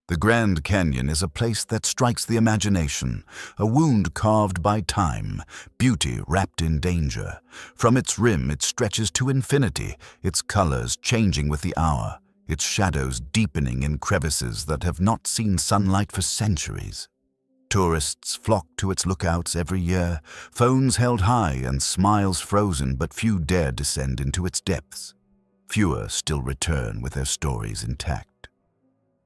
The Grand Canyon is a place that strikes the imagination, a wound carved by time, beauty wrapped in danger. From its rim it stretches to infinity, its colors changing with the hour, its shadows deepening in crevices that have not seen sunlight for centuries. Tourists flock to its lookouts every year, phones held high and smiles frozen, but few dare descend into its depths. Fewer still return with their stories intact.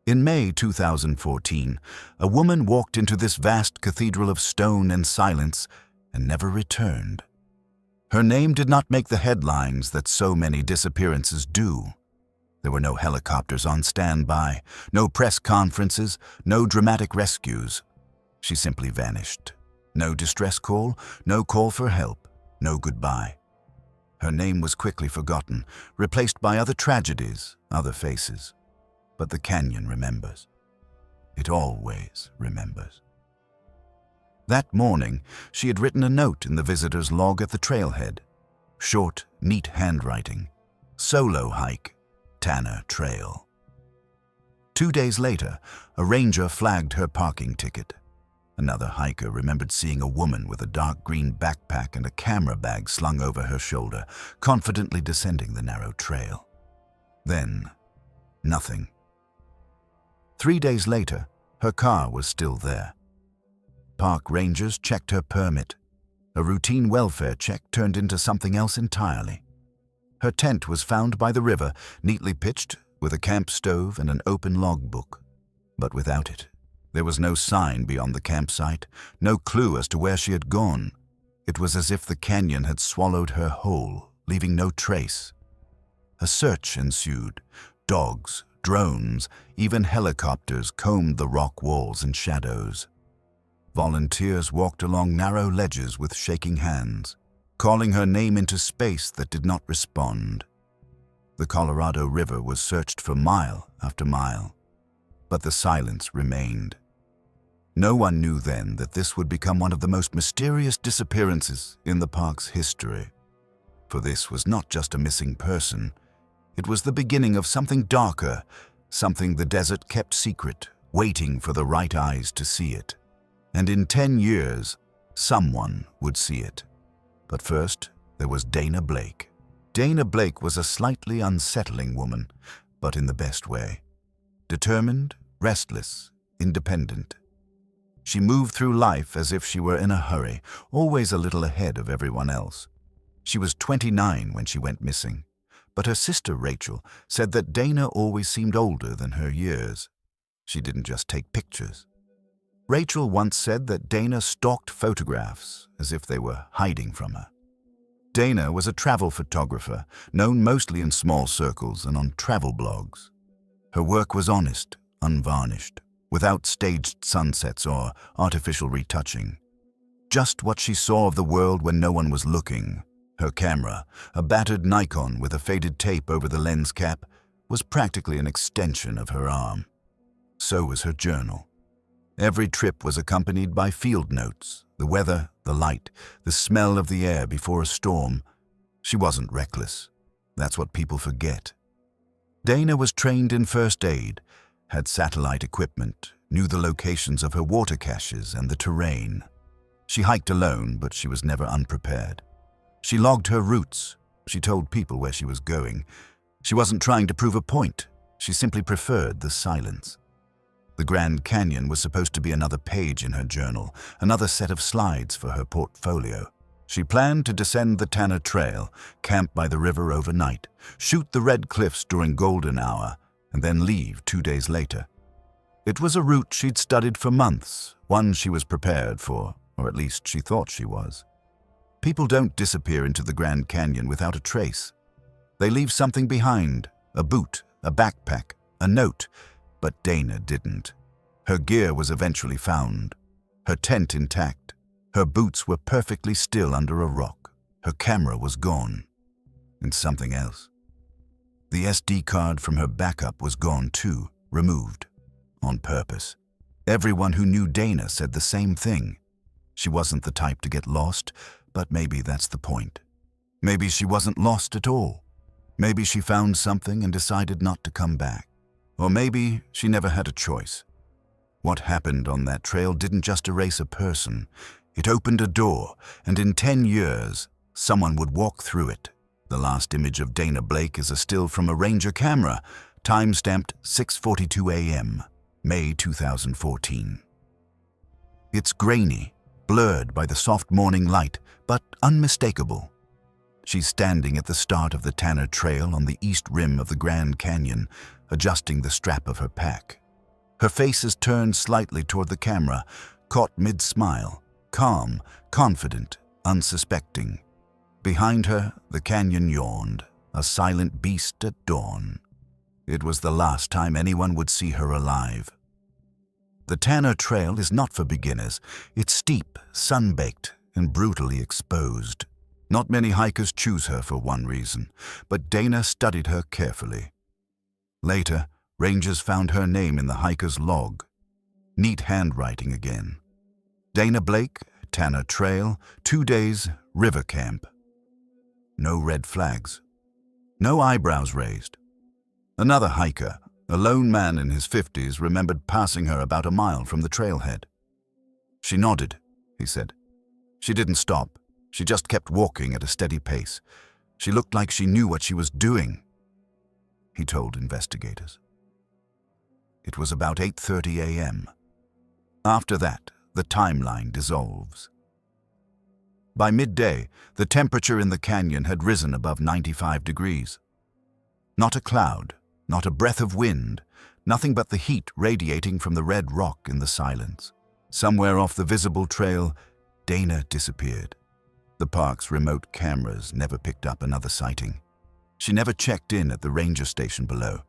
In May 2014, a woman walked into this vast cathedral of stone and silence and never returned. Her name did not make the headlines that so many disappearances do. There were no helicopters on standby, no press conferences, no dramatic rescues. She simply vanished. No distress call, no call for help, no goodbye. Her name was quickly forgotten, replaced by other tragedies, other faces. But the canyon remembers. It always remembers. That morning, she had written a note in the visitor's log at the trailhead. Short, neat handwriting. Solo hike, Tanner Trail. 2 days later, a ranger flagged her parking ticket. Another hiker remembered seeing a woman with a dark green backpack and a camera bag slung over her shoulder, confidently descending the narrow trail. Then, nothing. 3 days later, her car was still there. Park rangers checked her permit. A routine welfare check turned into something else entirely. Her tent was found by the river, neatly pitched, with a camp stove and an open logbook. But without it, there was no sign beyond the campsite, no clue as to where she had gone. It was as if the canyon had swallowed her whole, leaving no trace. A search ensued. Dogs, drones, even helicopters combed the rock walls and shadows. Volunteers walked along narrow ledges with shaking hands, calling her name into space that did not respond. The Colorado River was searched for mile after mile, but the silence remained. No one knew then that this would become one of the most mysterious disappearances in the park's history. For this was not just a missing person. It was the beginning of something darker, something the desert kept secret, waiting for the right eyes to see it. And in 10 years, someone would see it. But first, there was Dana Blake. Dana Blake was a slightly unsettling woman, but in the best way. Determined, restless, independent. She moved through life as if she were in a hurry, always a little ahead of everyone else. She was 29 when she went missing. But her sister Rachel said that Dana always seemed older than her years. She didn't just take pictures. Rachel once said that Dana stalked photographs as if they were hiding from her. Dana was a travel photographer, known mostly in small circles and on travel blogs. Her work was honest, unvarnished, without staged sunsets or artificial retouching. Just what she saw of the world when no one was looking. Her camera, a battered Nikon with a faded tape over the lens cap, was practically an extension of her arm. So was her journal. Every trip was accompanied by field notes, the weather, the light, the smell of the air before a storm. She wasn't reckless. That's what people forget. Dana was trained in first aid, had satellite equipment, knew the locations of her water caches and the terrain. She hiked alone, but she was never unprepared. She logged her routes. She told people where she was going. She wasn't trying to prove a point. She simply preferred the silence. The Grand Canyon was supposed to be another page in her journal, another set of slides for her portfolio. She planned to descend the Tanner Trail, camp by the river overnight, shoot the red cliffs during golden hour, and then leave 2 days later. It was a route she'd studied for months, one she was prepared for, or at least she thought she was. People don't disappear into the Grand Canyon without a trace. They leave something behind, a boot, a backpack, a note, but Dana didn't. Her gear was eventually found, her tent intact. Her boots were perfectly still under a rock. Her camera was gone. And something else. The SD card from her backup was gone too, removed, on purpose. Everyone who knew Dana said the same thing. She wasn't the type to get lost, but maybe that's the point. Maybe she wasn't lost at all. Maybe she found something and decided not to come back. Or maybe she never had a choice. What happened on that trail didn't just erase a person. It opened a door, and in 10 years, someone would walk through it. The last image of Dana Blake is a still from a Ranger camera, time-stamped 6:42 a.m., May 2014. It's grainy, blurred by the soft morning light, but unmistakable. She's standing at the start of the Tanner Trail on the east rim of the Grand Canyon, adjusting the strap of her pack. Her face is turned slightly toward the camera, caught mid-smile, calm, confident, unsuspecting. Behind her, the canyon yawned, a silent beast at dawn. It was the last time anyone would see her alive. The Tanner Trail is not for beginners. It's steep, sun-baked, and brutally exposed. Not many hikers choose her for one reason, but Dana studied her carefully. Later, rangers found her name in the hiker's log. Neat handwriting again. Dana Blake, Tanner Trail, 2 days, river camp. No red flags. No eyebrows raised. Another hiker, a lone man in his 50s, remembered passing her about a mile from the trailhead. She nodded, he said. She didn't stop. She just kept walking at a steady pace. She looked like she knew what she was doing, he told investigators. It was about 8:30 a.m. After that, the timeline dissolves. By midday, the temperature in the canyon had risen above 95 degrees. Not a cloud, not a breath of wind, nothing but the heat radiating from the red rock in the silence. Somewhere off the visible trail, Dana disappeared. The park's remote cameras never picked up another sighting. She never checked in at the ranger station below.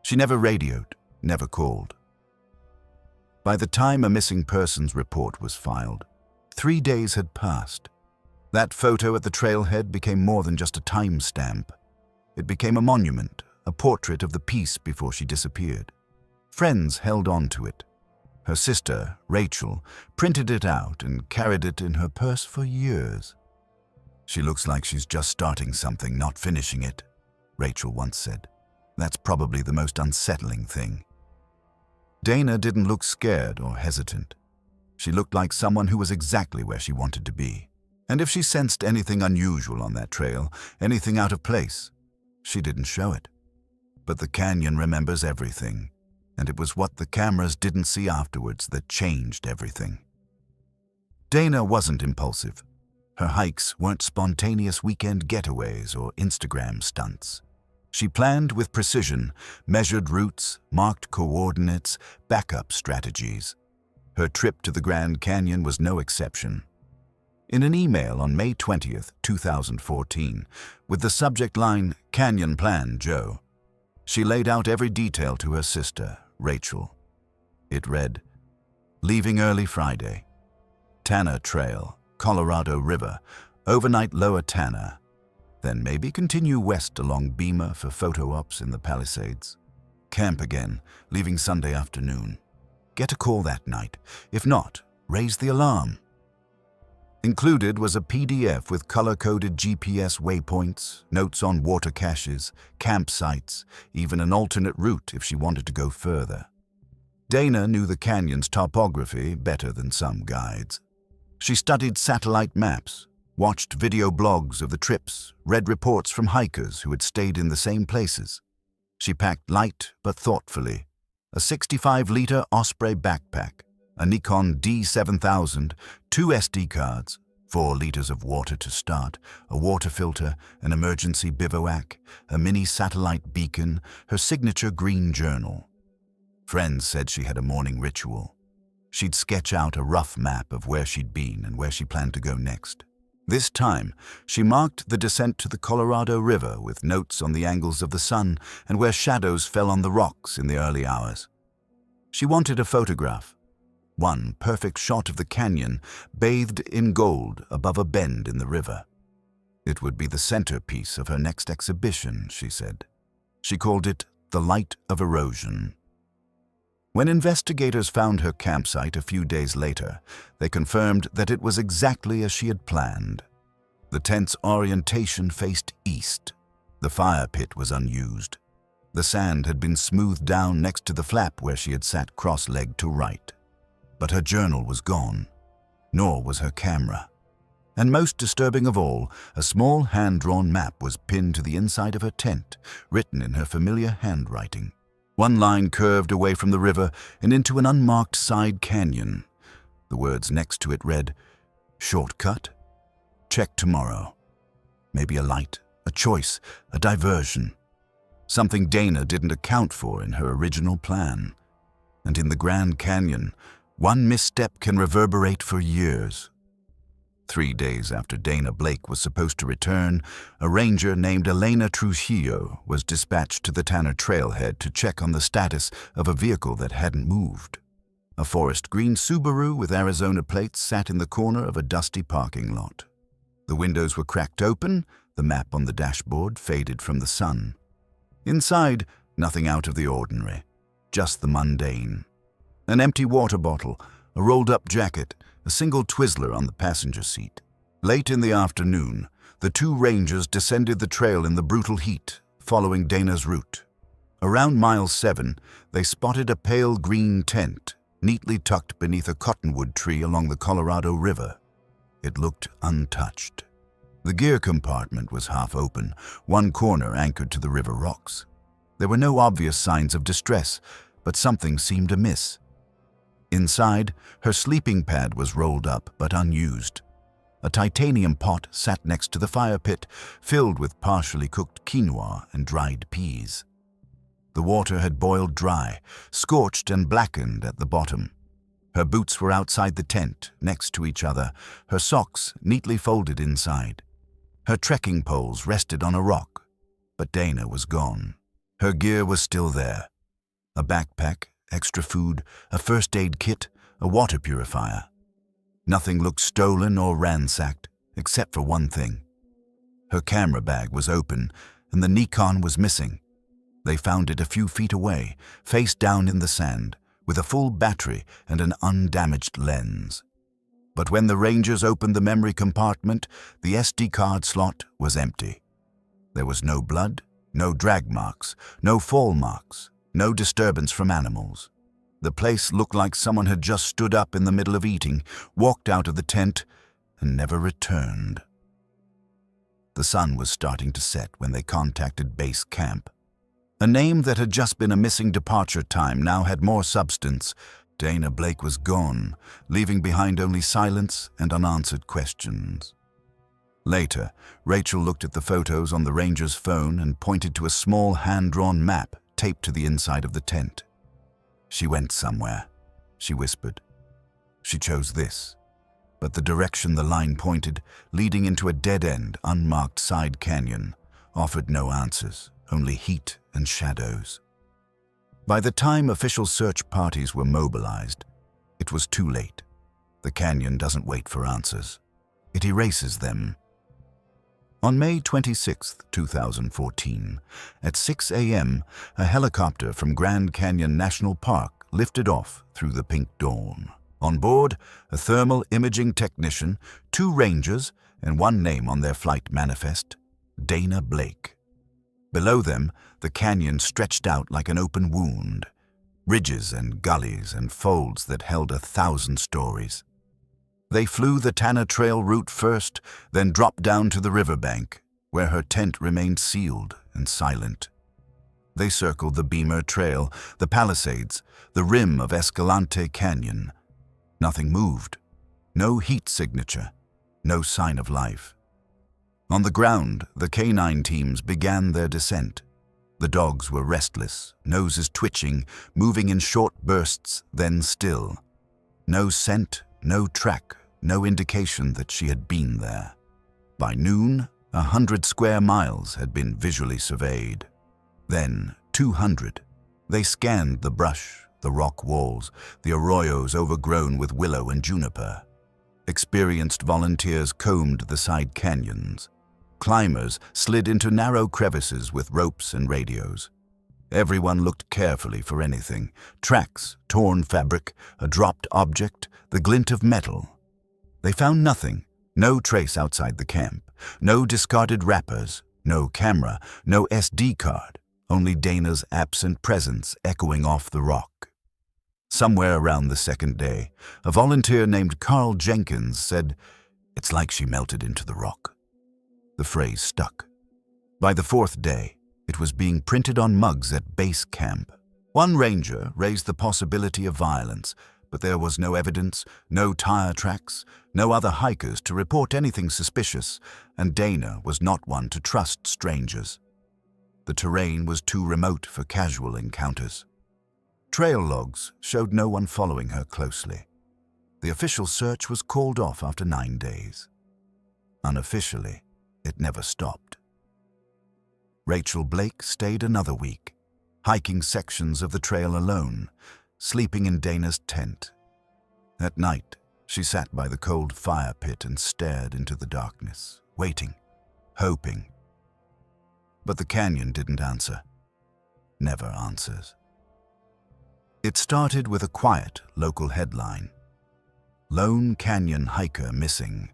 She never radioed, never called. By the time a missing persons report was filed, 3 days had passed. That photo at the trailhead became more than just a timestamp. It became a monument, a portrait of the peace before she disappeared. Friends held on to it. Her sister, Rachel, printed it out and carried it in her purse for years. She looks like she's just starting something, not finishing it, Rachel once said. That's probably the most unsettling thing. Dana didn't look scared or hesitant. She looked like someone who was exactly where she wanted to be. And if she sensed anything unusual on that trail, anything out of place, she didn't show it. But the canyon remembers everything, and it was what the cameras didn't see afterwards that changed everything. Dana wasn't impulsive. Her hikes weren't spontaneous weekend getaways or Instagram stunts. She planned with precision, measured routes, marked coordinates, backup strategies. Her trip to the Grand Canyon was no exception. In an email on May 20th, 2014, with the subject line, "Canyon Plan, Joe," she laid out every detail to her sister, Rachel. It read, leaving early Friday, Tanner Trail, Colorado River, overnight Lower Tanner, then maybe continue west along Beamer for photo ops in the Palisades. Camp again, leaving Sunday afternoon. Get a call that night. If not, raise the alarm. Included was a PDF with color-coded GPS waypoints, notes on water caches, campsites, even an alternate route if she wanted to go further. Dana knew the canyon's topography better than some guides. She studied satellite maps, watched video blogs of the trips, read reports from hikers who had stayed in the same places. She packed light but thoughtfully, a 65-liter Osprey backpack, a Nikon D7000, 2 SD cards, 4 liters of water to start, a water filter, an emergency bivouac, a mini satellite beacon, her signature green journal. Friends said she had a morning ritual. She'd sketch out a rough map of where she'd been and where she planned to go next. This time, she marked the descent to the Colorado River with notes on the angles of the sun and where shadows fell on the rocks in the early hours. She wanted a photograph. One perfect shot of the canyon bathed in gold above a bend in the river. It would be the centerpiece of her next exhibition, she said. She called it The Light of Erosion. When investigators found her campsite a few days later, they confirmed that it was exactly as she had planned. The tent's orientation faced east. The fire pit was unused. The sand had been smoothed down next to the flap where she had sat cross-legged to write. But her journal was gone, nor was her camera. And most disturbing of all, a small hand-drawn map was pinned to the inside of her tent, written in her familiar handwriting. One line curved away from the river and into an unmarked side canyon. The words next to it read, "Shortcut? Check tomorrow." Maybe a light, a choice, a diversion. Something Dana didn't account for in her original plan. And in the Grand Canyon, one misstep can reverberate for years. 3 days after Dana Blake was supposed to return, a ranger named Elena Trujillo was dispatched to the Tanner trailhead to check on the status of a vehicle that hadn't moved. A forest green Subaru with Arizona plates sat in the corner of a dusty parking lot. The windows were cracked open, the map on the dashboard faded from the sun. Inside, nothing out of the ordinary, just the mundane. An empty water bottle, a rolled-up jacket, a single Twizzler on the passenger seat. Late in the afternoon, the two rangers descended the trail in the brutal heat, following Dana's route. Around mile 7, they spotted a pale green tent, neatly tucked beneath a cottonwood tree along the Colorado River. It looked untouched. The gear compartment was half open, one corner anchored to the river rocks. There were no obvious signs of distress, but something seemed amiss. Inside, her sleeping pad was rolled up but unused. A titanium pot sat next to the fire pit, filled with partially cooked quinoa and dried peas. The water had boiled dry, scorched and blackened at the bottom. Her boots were outside the tent, next to each other, her socks neatly folded inside. Her trekking poles rested on a rock, but Dana was gone. Her gear was still there. A backpack, extra food, a first aid kit, a water purifier. Nothing looked stolen or ransacked, except for one thing. Her camera bag was open, and the Nikon was missing. They found it a few feet away, face down in the sand, with a full battery and an undamaged lens. But when the rangers opened the memory compartment, the SD card slot was empty. There was no blood, no drag marks, no fall marks, no disturbance from animals. The place looked like someone had just stood up in the middle of eating, walked out of the tent, and never returned. The sun was starting to set when they contacted base camp. A name that had just been a missing departure time now had more substance. Dana Blake was gone, leaving behind only silence and unanswered questions. Later, Rachel looked at the photos on the ranger's phone and pointed to a small hand-drawn map taped to the inside of the tent. "She went somewhere," she whispered. "She chose this." But the direction the line pointed, leading into a dead-end, unmarked side canyon, offered no answers, only heat and shadows. By the time official search parties were mobilized, it was too late. The canyon doesn't wait for answers. It erases them. On May 26, 2014, at 6 a.m., a helicopter from Grand Canyon National Park lifted off through the pink dawn. On board, a thermal imaging technician, 2 rangers, and one name on their flight manifest, Dana Blake. Below them, the canyon stretched out like an open wound, ridges and gullies and folds that held 1,000 stories. They flew the Tanner Trail route first, then dropped down to the riverbank, where her tent remained sealed and silent. They circled the Beamer Trail, the Palisades, the rim of Escalante Canyon. Nothing moved. No heat signature. No sign of life. On the ground, the canine teams began their descent. The dogs were restless, noses twitching, moving in short bursts, then still. No scent, no track, no indication that she had been there. By noon, 100 square miles had been visually surveyed. Then 200. They scanned the brush, the rock walls, the arroyos overgrown with willow and juniper. Experienced volunteers combed the side canyons. Climbers slid into narrow crevices with ropes and radios. Everyone looked carefully for anything: tracks, torn fabric, a dropped object, the glint of metal. They found nothing, no trace outside the camp, no discarded wrappers, no camera, no SD card, only Dana's absent presence echoing off the rock. Somewhere around the second day, a volunteer named Carl Jenkins said, "It's like she melted into the rock." The phrase stuck. By the fourth day, it was being printed on mugs at base camp. One ranger raised the possibility of violence, but there was no evidence, no tire tracks, no other hikers to report anything suspicious, and Dana was not one to trust strangers. The terrain was too remote for casual encounters. Trail logs showed no one following her closely. The official search was called off after 9 days. Unofficially, it never stopped. Rachel Blake stayed another week, hiking sections of the trail alone, sleeping in Dana's tent. At night, she sat by the cold fire pit and stared into the darkness, waiting, hoping. But the canyon didn't answer. Never answers. It started with a quiet local headline. "Lone Canyon Hiker Missing."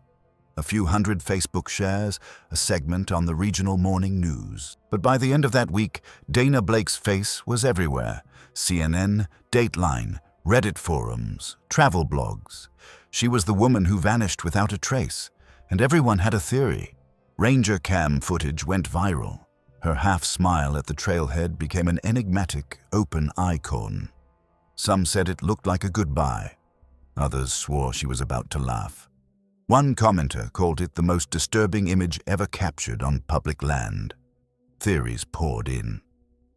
A few hundred Facebook shares, a segment on the regional morning news. But by the end of that week, Dana Blake's face was everywhere. CNN, Dateline, Reddit forums, travel blogs. She was the woman who vanished without a trace, and everyone had a theory. Ranger cam footage went viral. Her half-smile at the trailhead became an enigmatic, open icon. Some said it looked like a goodbye. Others swore she was about to laugh. One commenter called it the most disturbing image ever captured on public land. Theories poured in.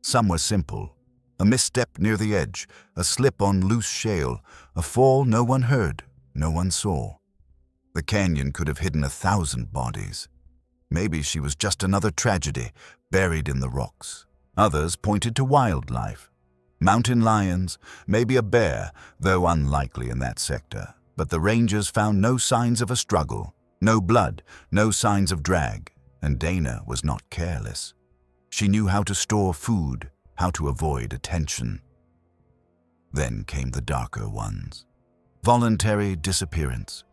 Some were simple. A misstep near the edge, a slip on loose shale, a fall no one heard, no one saw. The canyon could have hidden 1,000 bodies. Maybe she was just another tragedy, buried in the rocks. Others pointed to wildlife. Mountain lions, maybe a bear, though unlikely in that sector. But the rangers found no signs of a struggle, no blood, no signs of drag, and Dana was not careless. She knew how to store food, how to avoid attention. Then came the darker ones. Voluntary disappearance.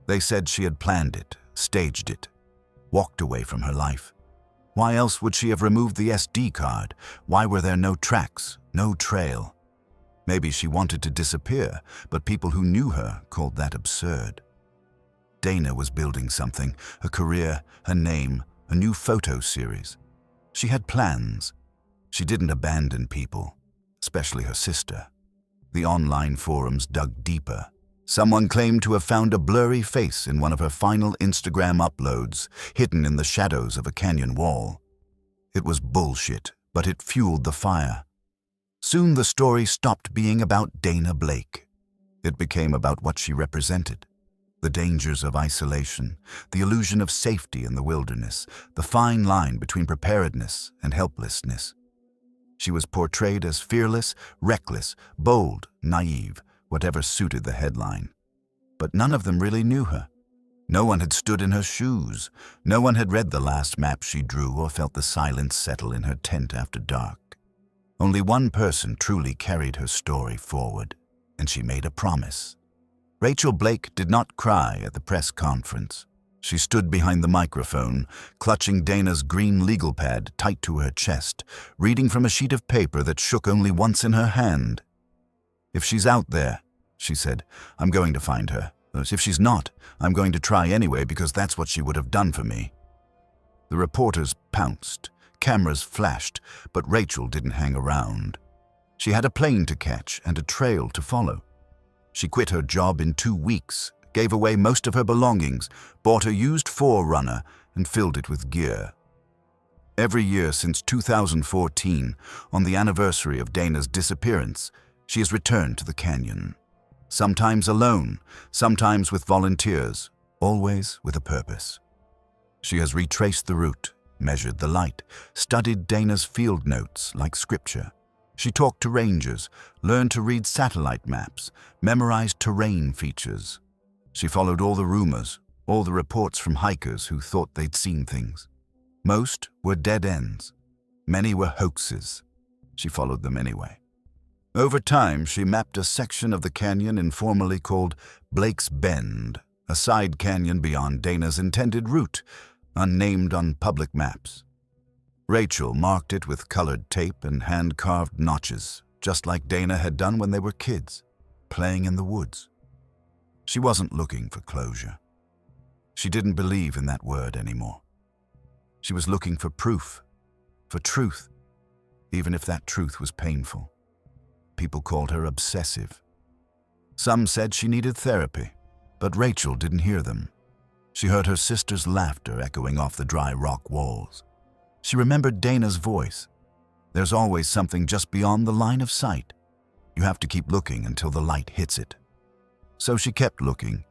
They said she had planned it, staged it, walked away from her life. Why else would she have removed the SD card? Why were there no tracks, no trail? Maybe she wanted to disappear, but people who knew her called that absurd. Dana was building something, a career, a name, a new photo series. She had plans. She didn't abandon people, especially her sister. The online forums dug deeper. Someone claimed to have found a blurry face in one of her final Instagram uploads, hidden in the shadows of a canyon wall. It was bullshit, but it fueled the fire. Soon the story stopped being about Dana Blake. It became about what she represented. The dangers of isolation, the illusion of safety in the wilderness, the fine line between preparedness and helplessness. She was portrayed as fearless, reckless, bold, naive, whatever suited the headline. But none of them really knew her. No one had stood in her shoes. No one had read the last map she drew or felt the silence settle in her tent after dark. Only one person truly carried her story forward, and she made a promise. Rachel Blake did not cry at the press conference. She stood behind the microphone, clutching Dana's green legal pad tight to her chest, reading from a sheet of paper that shook only once in her hand. "If she's out there," she said, "I'm going to find her. If she's not, I'm going to try anyway because that's what she would have done for me." The reporters pounced. Cameras flashed, but Rachel didn't hang around. She had a plane to catch and a trail to follow. She quit her job in 2 weeks, gave away most of her belongings, bought a used 4Runner, and filled it with gear. Every year since 2014, on the anniversary of Dana's disappearance, she has returned to the canyon. Sometimes alone, sometimes with volunteers, always with a purpose. She has retraced the route, measured the light, studied Dana's field notes like scripture. She talked to rangers, learned to read satellite maps, memorized terrain features. She followed all the rumors, all the reports from hikers who thought they'd seen things. Most were dead ends. Many were hoaxes. She followed them anyway. Over time, she mapped a section of the canyon informally called Blake's Bend, a side canyon beyond Dana's intended route, unnamed on public maps. Rachel marked it with colored tape and hand-carved notches, just like Dana had done when they were kids, playing in the woods. She wasn't looking for closure. She didn't believe in that word anymore. She was looking for proof, for truth, even if that truth was painful. People called her obsessive. Some said she needed therapy, but Rachel didn't hear them. She heard her sister's laughter echoing off the dry rock walls. She remembered Dana's voice. There's always something just beyond the line of sight. You have to keep looking until the light hits it. So she kept looking.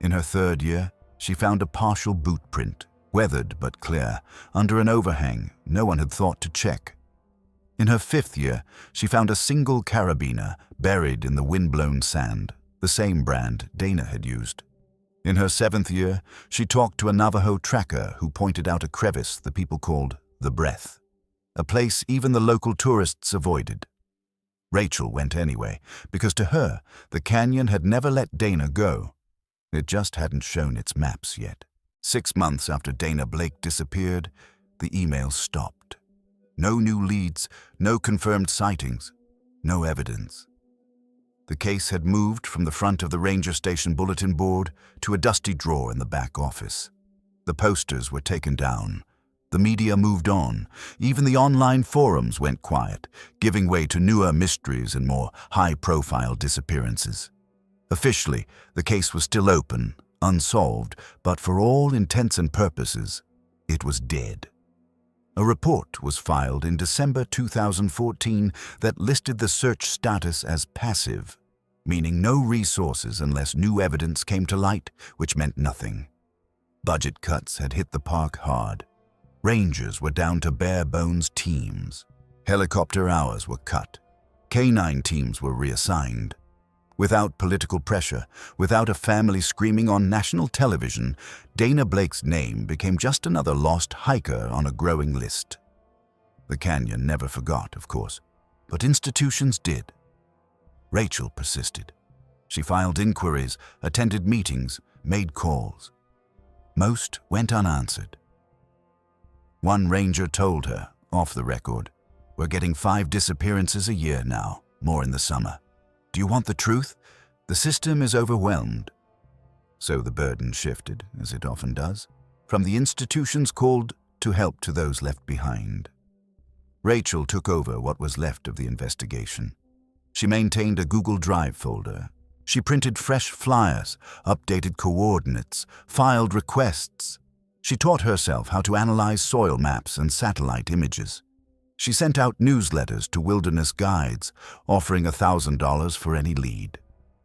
In her 3rd year, she found a partial boot print, weathered but clear, under an overhang no one had thought to check. In her 5th year, she found a single carabiner buried in the wind-blown sand, the same brand Dana had used. In her 7th year, she talked to a Navajo tracker who pointed out a crevice the people called the Breath, a place even the local tourists avoided. Rachel went anyway, because to her, the canyon had never let Dana go. It just hadn't shown its maps yet. 6 months after Dana Blake disappeared, the emails stopped. No new leads, no confirmed sightings, no evidence. The case had moved from the front of the ranger station bulletin board to a dusty drawer in the back office. The posters were taken down. The media moved on. Even the online forums went quiet, giving way to newer mysteries and more high-profile disappearances. Officially, the case was still open, unsolved, but for all intents and purposes, it was dead. A report was filed in December 2014 that listed the search status as passive, meaning no resources unless new evidence came to light, which meant nothing. Budget cuts had hit the park hard. Rangers were down to bare-bones teams. Helicopter hours were cut. Canine teams were reassigned. Without political pressure, without a family screaming on national television, Dana Blake's name became just another lost hiker on a growing list. The canyon never forgot, of course, but institutions did. Rachel persisted. She filed inquiries, attended meetings, made calls. Most went unanswered. One ranger told her, off the record, "We're getting 5 disappearances a year now, more in the summer. Do you want the truth? The system is overwhelmed." So the burden shifted, as it often does, from the institutions called to help to those left behind. Rachel took over what was left of the investigation. She maintained a Google Drive folder. She printed fresh flyers, updated coordinates, filed requests. She taught herself how to analyze soil maps and satellite images. She sent out newsletters to wilderness guides, offering $1,000 for any lead.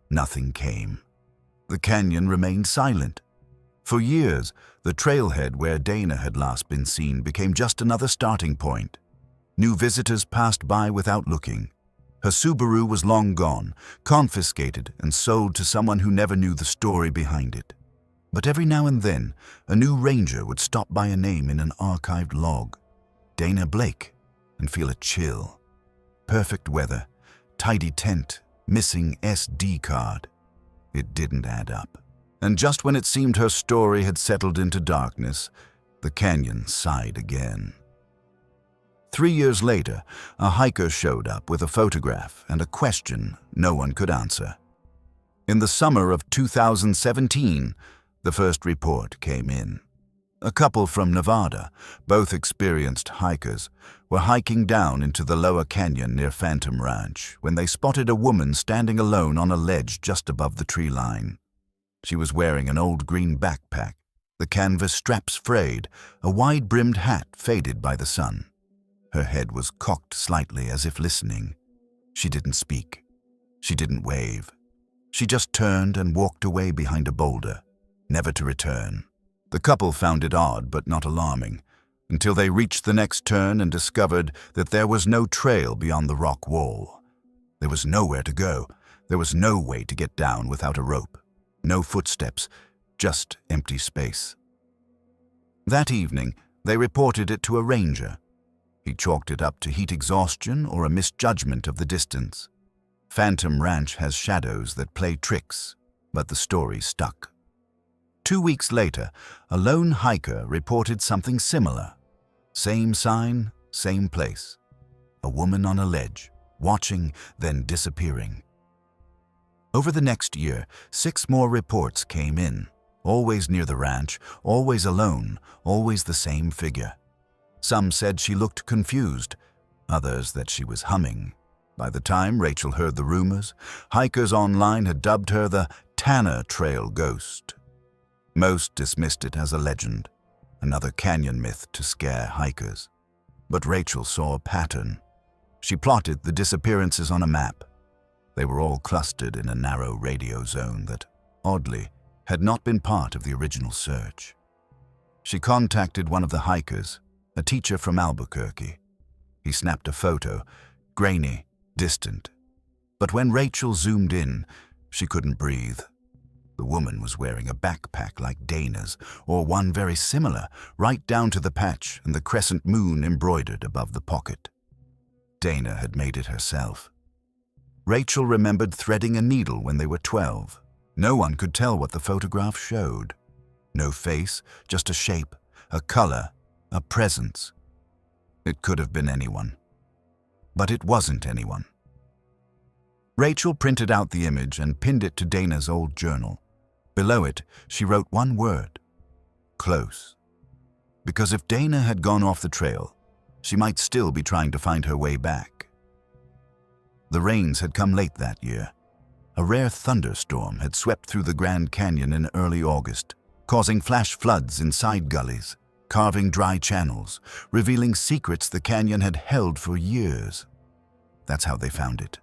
Nothing came. The canyon remained silent. For years, the trailhead where Dana had last been seen became just another starting point. New visitors passed by without looking. Her Subaru was long gone, confiscated and sold to someone who never knew the story behind it. But every now and then, a new ranger would stop by a name in an archived log. Dana Blake, and feel a chill. Perfect weather, tidy tent, missing SD card. It didn't add up. And just when it seemed her story had settled into darkness, the canyon sighed again. 3 years later, a hiker showed up with a photograph and a question no one could answer. In the summer of 2017, the first report came in. A couple from Nevada, both experienced hikers, were hiking down into the lower canyon near Phantom Ranch when they spotted a woman standing alone on a ledge just above the tree line. She was wearing an old green backpack, the canvas straps frayed, a wide-brimmed hat faded by the sun. Her head was cocked slightly as if listening. She didn't speak. She didn't wave. She just turned and walked away behind a boulder, never to return. The couple found it odd but not alarming, until they reached the next turn and discovered that there was no trail beyond the rock wall. There was nowhere to go. There was no way to get down without a rope. No footsteps, just empty space. That evening, they reported it to a ranger. He chalked it up to heat exhaustion or a misjudgment of the distance. Phantom Ranch has shadows that play tricks, but the story stuck. 2 weeks later, a lone hiker reported something similar. Same sign, same place. A woman on a ledge, watching, then disappearing. Over the next year, 6 more reports came in, always near the ranch, always alone, always the same figure. Some said she looked confused, others that she was humming. By the time Rachel heard the rumors, hikers online had dubbed her the Tanner Trail Ghost. Most dismissed it as a legend, another canyon myth to scare hikers. But Rachel saw a pattern. She plotted the disappearances on a map. They were all clustered in a narrow radio zone that, oddly, had not been part of the original search. She contacted one of the hikers, a teacher from Albuquerque. He snapped a photo, grainy, distant. But when Rachel zoomed in, she couldn't breathe. The woman was wearing a backpack like Dana's, or one very similar, right down to the patch and the crescent moon embroidered above the pocket. Dana had made it herself. Rachel remembered threading a needle when they were 12. No one could tell what the photograph showed. No face, just a shape, a color, a presence. It could have been anyone. But it wasn't anyone. Rachel printed out the image and pinned it to Dana's old journal. Below it, she wrote one word: close. Because if Dana had gone off the trail, she might still be trying to find her way back. The rains had come late that year. A rare thunderstorm had swept through the Grand Canyon in early August, causing flash floods in side gullies, carving dry channels, revealing secrets the canyon had held for years. That's how they found it.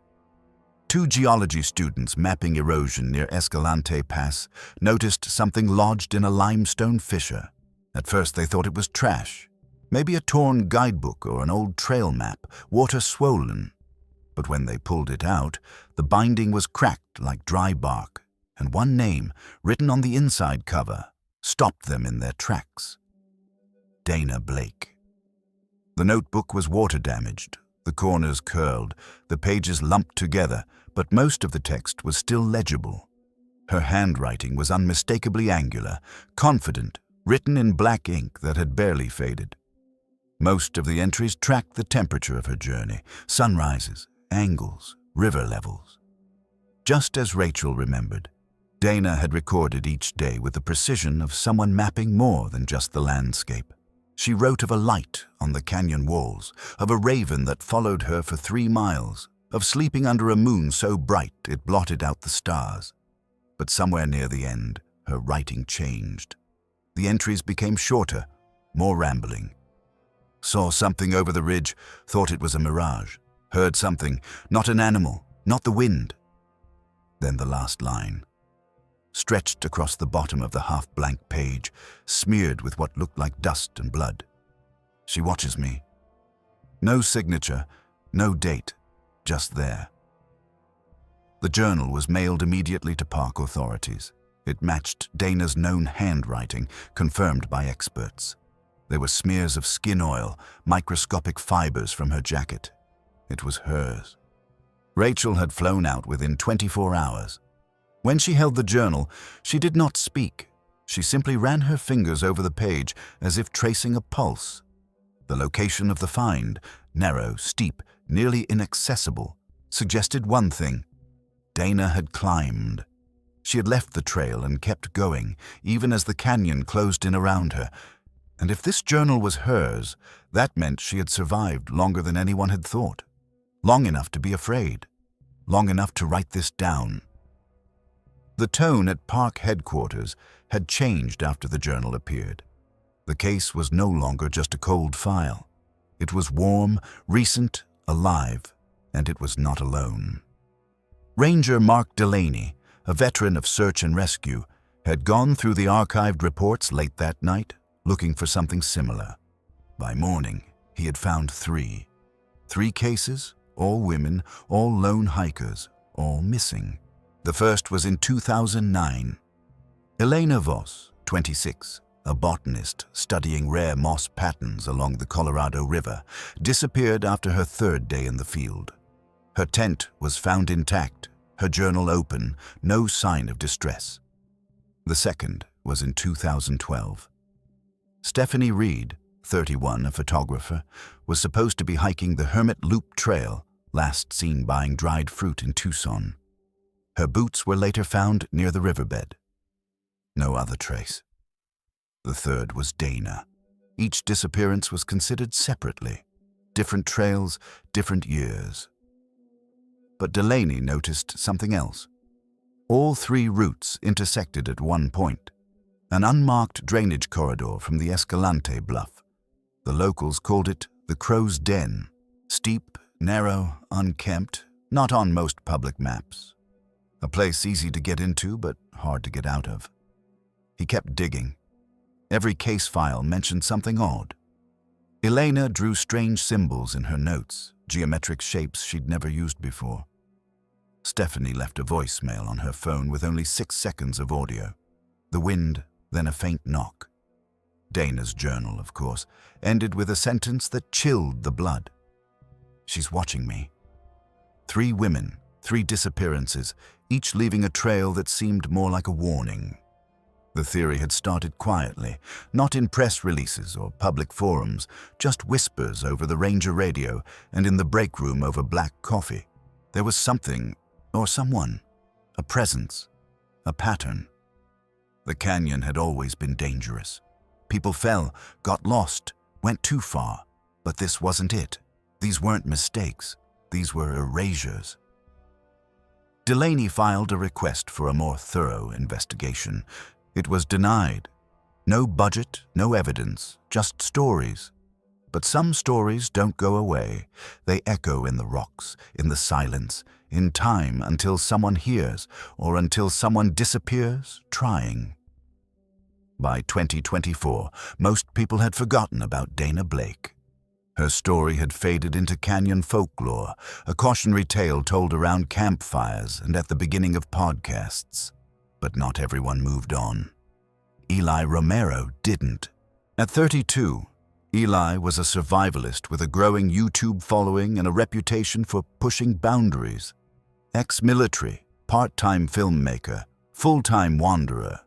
2 geology students mapping erosion near Escalante Pass noticed something lodged in a limestone fissure. At first they thought it was trash, maybe a torn guidebook or an old trail map, water swollen. But when they pulled it out, the binding was cracked like dry bark, and one name, written on the inside cover, stopped them in their tracks: Dana Blake. The notebook was water damaged, the corners curled, the pages lumped together, but most of the text was still legible. Her handwriting was unmistakably angular, confident, written in black ink that had barely faded. Most of the entries tracked the temperature of her journey, sunrises, angles, river levels. Just as Rachel remembered, Dana had recorded each day with the precision of someone mapping more than just the landscape. She wrote of a light on the canyon walls, of a raven that followed her for 3 miles, of sleeping under a moon so bright it blotted out the stars. But somewhere near the end, her writing changed. The entries became shorter, more rambling. Saw something over the ridge, thought it was a mirage. Heard something, not an animal, not the wind. Then the last line, stretched across the bottom of the half-blank page, smeared with what looked like dust and blood. She watches me. No signature, no date, just there. The journal was mailed immediately to park authorities. It matched Dana's known handwriting, confirmed by experts. There were smears of skin oil, microscopic fibers from her jacket. It was hers. Rachel had flown out within 24 hours. When she held the journal, she did not speak. She simply ran her fingers over the page as if tracing a pulse. The location of the find, narrow, steep, nearly inaccessible, suggested one thing: Dana had climbed. She had left the trail and kept going, even as the canyon closed in around her. And if this journal was hers, that meant she had survived longer than anyone had thought. Long enough to be afraid. Long enough to write this down. The tone at park headquarters had changed after the journal appeared. The case was no longer just a cold file. It was warm, recent, alive, and it was not alone. Ranger Mark Delaney, a veteran of search and rescue, had gone through the archived reports late that night, looking for something similar. By morning, he had found 3. 3 cases, all women, all lone hikers, all missing. The first was in 2009. Elena Voss, 26, a botanist studying rare moss patterns along the Colorado River, disappeared after her 3rd day in the field. Her tent was found intact, her journal open, no sign of distress. The second was in 2012. Stephanie Reed, 31, a photographer, was supposed to be hiking the Hermit Loop Trail, last seen buying dried fruit in Tucson. Her boots were later found near the riverbed. No other trace. The third was Dana. Each disappearance was considered separately. Different trails, different years. But Delaney noticed something else. All three routes intersected at one point. An unmarked drainage corridor from the Escalante bluff. The locals called it the Crow's Den. Steep, narrow, unkempt, not on most public maps. A place easy to get into, but hard to get out of. He kept digging. Every case file mentioned something odd. Elena drew strange symbols in her notes, geometric shapes she'd never used before. Stephanie left a voicemail on her phone with only 6 seconds of audio. The wind, then a faint knock. Dana's journal, of course, ended with a sentence that chilled the blood. "She's watching me." 3 women, 3 disappearances, each leaving a trail that seemed more like a warning. The theory had started quietly, not in press releases or public forums, just whispers over the Ranger radio and in the break room over black coffee. There was something, or someone, a presence, a pattern. The canyon had always been dangerous. People fell, got lost, went too far. But this wasn't it. These weren't mistakes. These were erasures. Delaney filed a request for a more thorough investigation. It was denied. No budget, no evidence, just stories. But some stories don't go away. They echo in the rocks, in the silence, in time until someone hears or until someone disappears trying. By 2024, most people had forgotten about Dana Blake. Her story had faded into canyon folklore, a cautionary tale told around campfires and at the beginning of podcasts. But not everyone moved on. Eli Romero didn't. At 32, Eli was a survivalist with a growing YouTube following and a reputation for pushing boundaries. Ex-military, part-time filmmaker, full-time wanderer.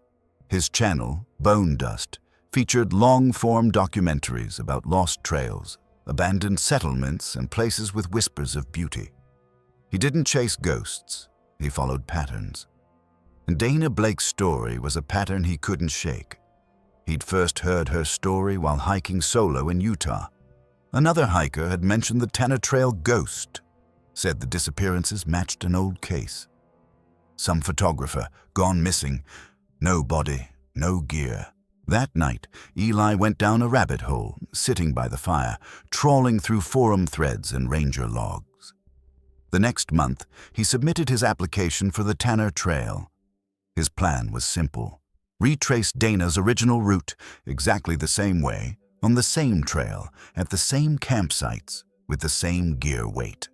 His channel, Bone Dust, featured long-form documentaries about lost trails, abandoned settlements, and places with whispers of beauty. He didn't chase ghosts, he followed patterns. And Dana Blake's story was a pattern he couldn't shake. He'd first heard her story while hiking solo in Utah. Another hiker had mentioned the Tanner Trail ghost, said the disappearances matched an old case. Some photographer, gone missing, no body, no gear. That night, Eli went down a rabbit hole, sitting by the fire, trawling through forum threads and ranger logs. The next month, he submitted his application for the Tanner Trail. His plan was simple. Retrace Dana's original route exactly the same way, on the same trail, at the same campsites, with the same gear weight.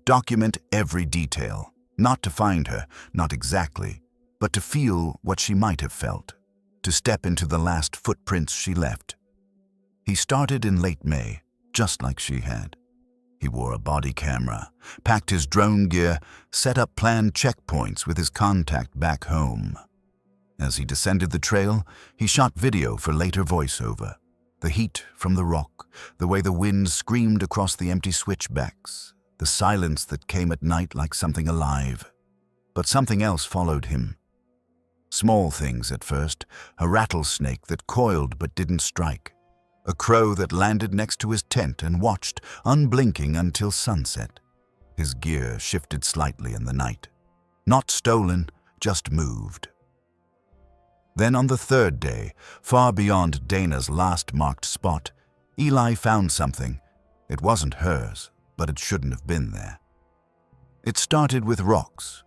Document every detail, not to find her, not exactly, but to feel what she might have felt, to step into the last footprints she left. He started in late May, just like she had. He wore a body camera, packed his drone gear, set up planned checkpoints with his contact back home. As he descended the trail, he shot video for later voiceover. The heat from the rock, the way the wind screamed across the empty switchbacks, the silence that came at night like something alive. But something else followed him. Small things at first, a rattlesnake that coiled but didn't strike, a crow that landed next to his tent and watched, unblinking until sunset. His gear shifted slightly in the night. Not stolen, just moved. Then on the third day, far beyond Dana's last marked spot, Eli found something. It wasn't hers, but it shouldn't have been there. It started with rocks.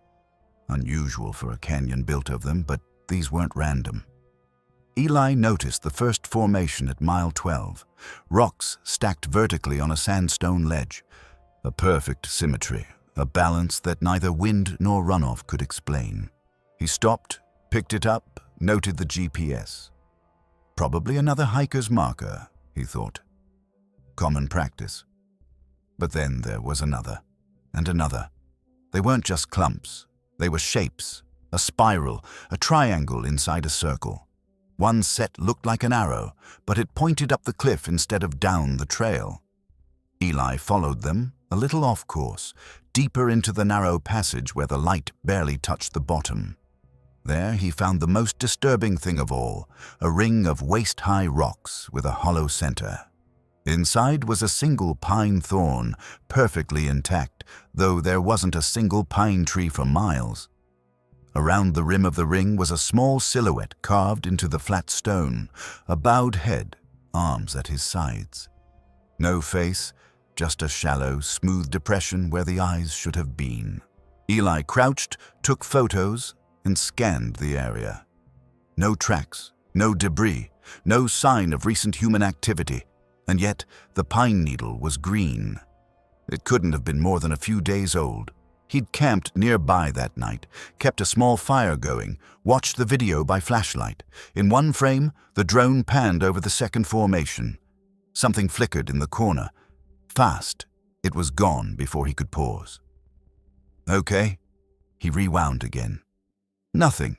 Unusual for a canyon built of them, but these weren't random. Eli noticed the first formation at mile 12, rocks stacked vertically on a sandstone ledge. A perfect symmetry, a balance that neither wind nor runoff could explain. He stopped, picked it up, noted the GPS. Probably another hiker's marker, he thought. Common practice. But then there was another, and another. They weren't just clumps. They were shapes, a spiral, a triangle inside a circle. One set looked like an arrow, but it pointed up the cliff instead of down the trail. Eli followed them, a little off course, deeper into the narrow passage where the light barely touched the bottom. There he found the most disturbing thing of all, a ring of waist-high rocks with a hollow center. Inside was a single pine thorn, perfectly intact, though there wasn't a single pine tree for miles. Around the rim of the ring was a small silhouette carved into the flat stone, a bowed head, arms at his sides. No face, just a shallow, smooth depression where the eyes should have been. Eli crouched, took photos, and scanned the area. No tracks, no debris, no sign of recent human activity, and yet the pine needle was green. It couldn't have been more than a few days old. He'd camped nearby that night, kept a small fire going, watched the video by flashlight. In one frame, the drone panned over the second formation. Something flickered in the corner. Fast, it was gone before he could pause. Okay, he rewound again. Nothing,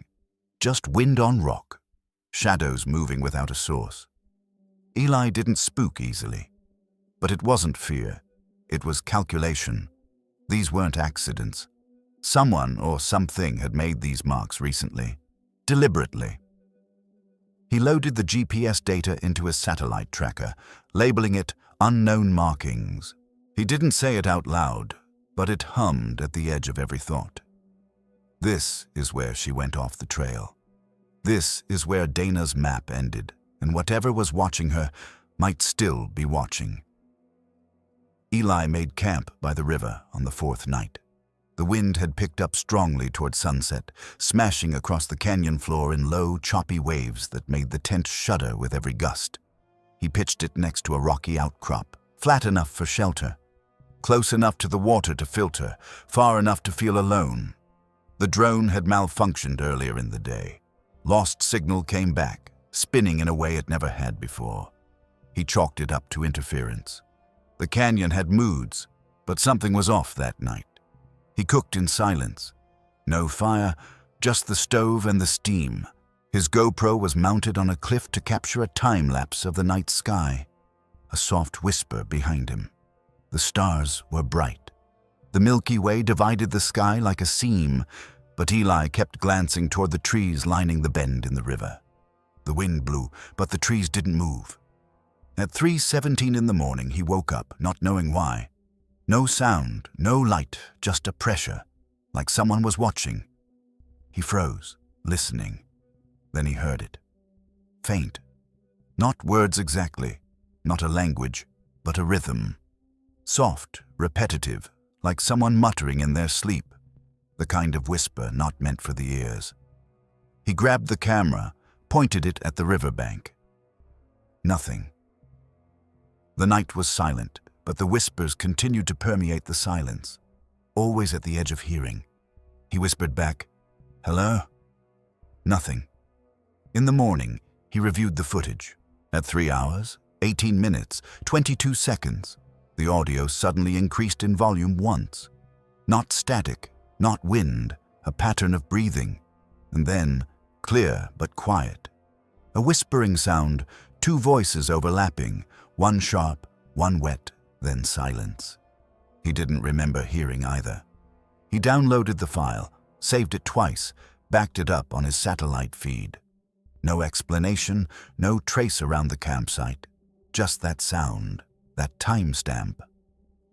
just wind on rock, shadows moving without a source. Eli didn't spook easily, but it wasn't fear, it was calculation. These weren't accidents. Someone or something had made these marks recently, deliberately. He loaded the GPS data into his satellite tracker, labeling it unknown markings. He didn't say it out loud, but it hummed at the edge of every thought. This is where she went off the trail. This is where Dana's map ended, and whatever was watching her might still be watching. Eli made camp by the river on the fourth night. The wind had picked up strongly toward sunset, smashing across the canyon floor in low, choppy waves that made the tent shudder with every gust. He pitched it next to a rocky outcrop, flat enough for shelter, close enough to the water to filter, far enough to feel alone. The drone had malfunctioned earlier in the day. Lost signal came back, spinning in a way it never had before. He chalked it up to interference. The canyon had moods, but something was off that night. He cooked in silence. No fire, just the stove and the steam. His GoPro was mounted on a cliff to capture a time-lapse of the night sky. A soft whisper behind him. The stars were bright. The Milky Way divided the sky like a seam, but Eli kept glancing toward the trees lining the bend in the river. The wind blew, but the trees didn't move. At 3:17 in the morning, he woke up, not knowing why. No sound, no light, just a pressure, like someone was watching. He froze, listening. Then he heard it. Faint. Not words exactly, not a language, but a rhythm. Soft, repetitive, like someone muttering in their sleep. The kind of whisper not meant for the ears. He grabbed the camera, pointed it at the riverbank. Nothing. The night was silent, but the whispers continued to permeate the silence, always at the edge of hearing. He whispered back, "Hello?" Nothing. In the morning, he reviewed the footage. At 3 hours, 18 minutes, 22 seconds, the audio suddenly increased in volume once. Not static, not wind, a pattern of breathing. And then, clear but quiet. A whispering sound, two voices overlapping, one sharp, one wet, then silence. He didn't remember hearing either. He downloaded the file, saved it twice, backed it up on his satellite feed. No explanation, no trace around the campsite. Just that sound, that timestamp.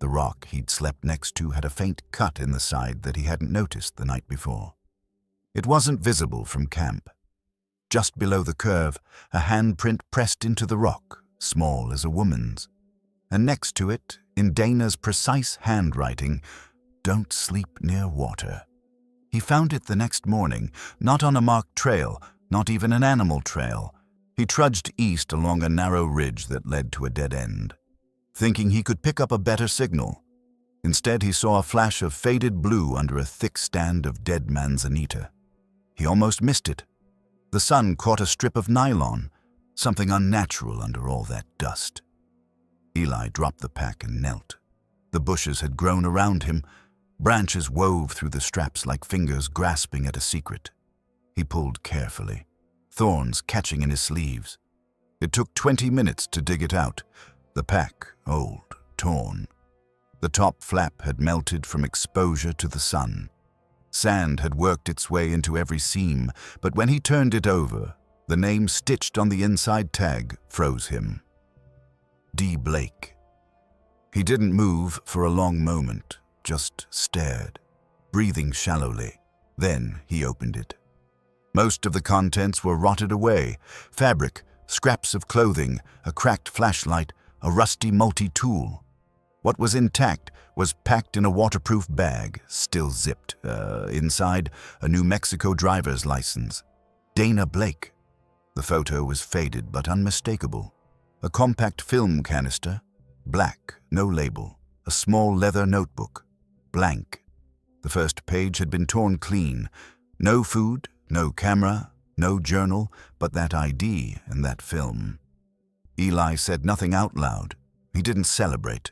The rock he'd slept next to had a faint cut in the side that he hadn't noticed the night before. It wasn't visible from camp. Just below the curve, a handprint pressed into the rock, small as a woman's. And next to it, in Dana's precise handwriting, "Don't sleep near water." He found it the next morning, not on a marked trail, not even an animal trail. He trudged east along a narrow ridge that led to a dead end, thinking he could pick up a better signal. Instead, he saw a flash of faded blue under a thick stand of dead manzanita. He almost missed it. The sun caught a strip of nylon, something unnatural under all that dust. Eli dropped the pack and knelt. The bushes had grown around him. Branches wove through the straps like fingers grasping at a secret. He pulled carefully. thorns catching in his sleeves. It took 20 minutes to dig it out, the pack old, torn. The top flap had melted from exposure to the sun. Sand had worked its way into every seam, but when he turned it over, the name stitched on the inside tag froze him. D. Blake. He didn't move for a long moment, just stared, breathing shallowly. Then he opened it. Most of the contents were rotted away: fabric, scraps of clothing, a cracked flashlight, a rusty multi-tool. What was intact was packed in a waterproof bag, still zipped. Inside, a New Mexico driver's license. Dana Blake. The photo was faded but unmistakable. A compact film canister, black, no label. A small leather notebook, blank. The first page had been torn clean. No food, no camera, no journal, but that ID and that film. Eli said nothing out loud. He didn't celebrate.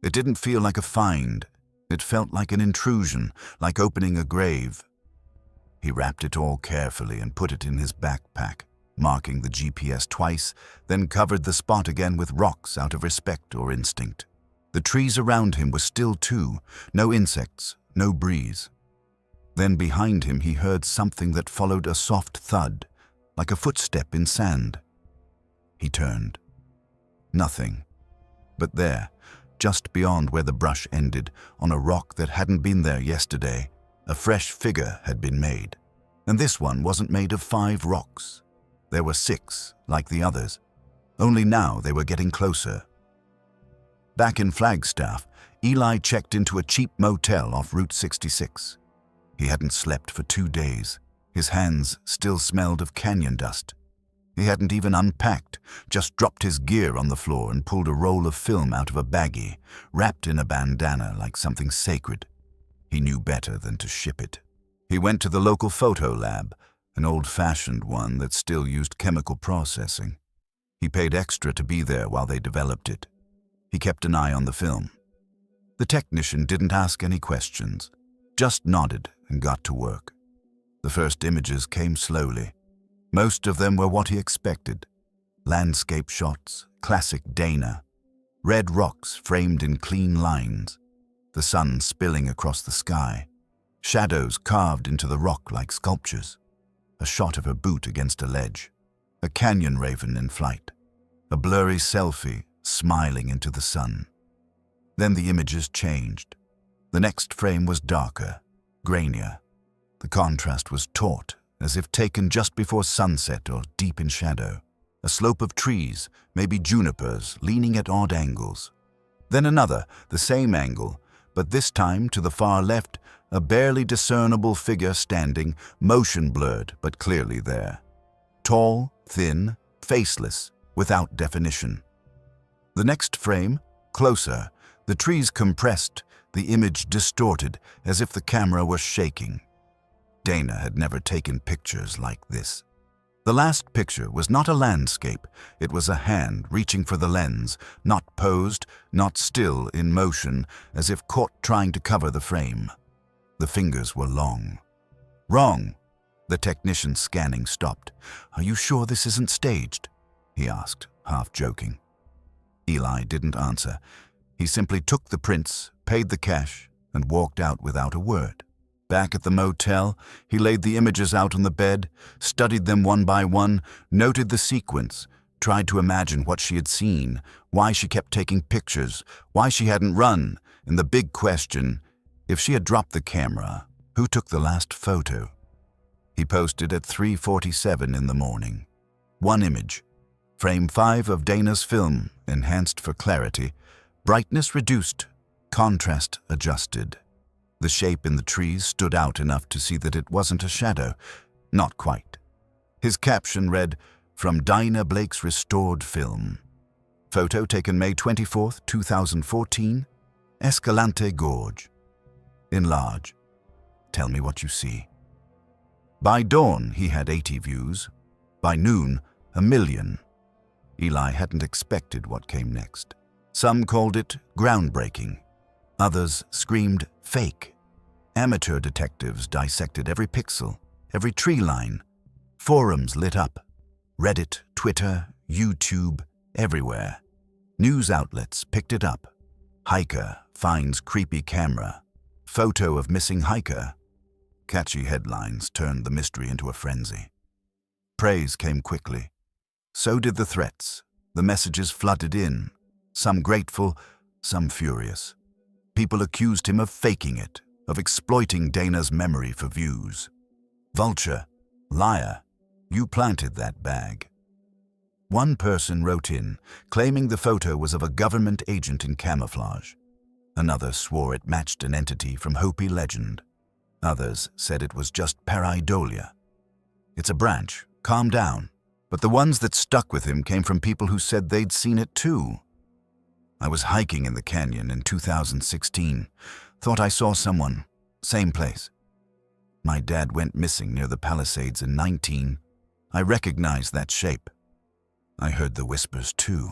It didn't feel like a find. It felt like an intrusion, like opening a grave. He wrapped it all carefully and put it in his backpack, marking the GPS twice, then covered the spot again with rocks out of respect or instinct. The trees around him were still too, no insects, no breeze. Then behind him he heard something that followed a soft thud, like a footstep in sand. He turned. Nothing. But there, just beyond where the brush ended, on a rock that hadn't been there yesterday, a fresh figure had been made. And this one wasn't made of 5 rocks. There were 6, like the others. Only now they were getting closer. Back in Flagstaff, Eli checked into a cheap motel off Route 66. He hadn't slept for 2 days. His hands still smelled of canyon dust. He hadn't even unpacked, just dropped his gear on the floor and pulled a roll of film out of a baggie, wrapped in a bandana like something sacred. He knew better than to ship it. He went to the local photo lab, an old-fashioned one that still used chemical processing. He paid extra to be there while they developed it. He kept an eye on the film. The technician didn't ask any questions, just nodded and got to work. The first images came slowly. Most of them were what he expected. Landscape shots, classic Dana. Red rocks framed in clean lines. The sun spilling across the sky. Shadows carved into the rock like sculptures. A shot of a boot against a ledge. A canyon raven in flight. A blurry selfie smiling into the sun. Then the images changed. The next frame was darker, grainier. The contrast was taut, as if taken just before sunset or deep in shadow. A slope of trees, maybe junipers, leaning at odd angles. Then another, the same angle, but this time to the far left, a barely discernible figure standing, motion blurred but clearly there. Tall, thin, faceless, without definition. The next frame, closer, the trees compressed, the image distorted, as if the camera were shaking. Dana had never taken pictures like this. The last picture was not a landscape. It was a hand reaching for the lens, not posed, not still, in motion, as if caught trying to cover the frame. The fingers were long. Wrong. The technician scanning stopped. "Are you sure this isn't staged?" he asked, half joking. Eli didn't answer. He simply took the prints, paid the cash, and walked out without a word. Back at the motel, he laid the images out on the bed, studied them one by one, noted the sequence, tried to imagine what she had seen, why she kept taking pictures, why she hadn't run, and the big question, if she had dropped the camera, who took the last photo? He posted at 3:47 in the morning. One image. Frame 5 of Dana's film, enhanced for clarity, brightness reduced, contrast adjusted. The shape in the trees stood out enough to see that it wasn't a shadow. Not quite. His caption read, "From Dana Blake's restored film. Photo taken May 24, 2014, Escalante Gorge. In large. Tell me what you see." By dawn, he had 80 views. By noon, 1 million. Eli hadn't expected what came next. Some called it groundbreaking. Others screamed fake. Amateur detectives dissected every pixel, every tree line. Forums lit up, Reddit, Twitter, YouTube, everywhere. News outlets picked it up. Hiker finds creepy camera. Photo of missing hiker. Catchy headlines turned the mystery into a frenzy. Praise came quickly. So did the threats. The messages flooded in, some grateful, some furious. People accused him of faking it, of exploiting Dana's memory for views. Vulture, liar, you planted that bag. One person wrote in, claiming the photo was of a government agent in camouflage. Another swore it matched an entity from Hopi legend. Others said it was just pareidolia. It's a branch, calm down. But the ones that stuck with him came from people who said they'd seen it too. I was hiking in the canyon in 2016. Thought I saw someone. Same place. My dad went missing near the Palisades in 19. I recognized that shape. I heard the whispers too.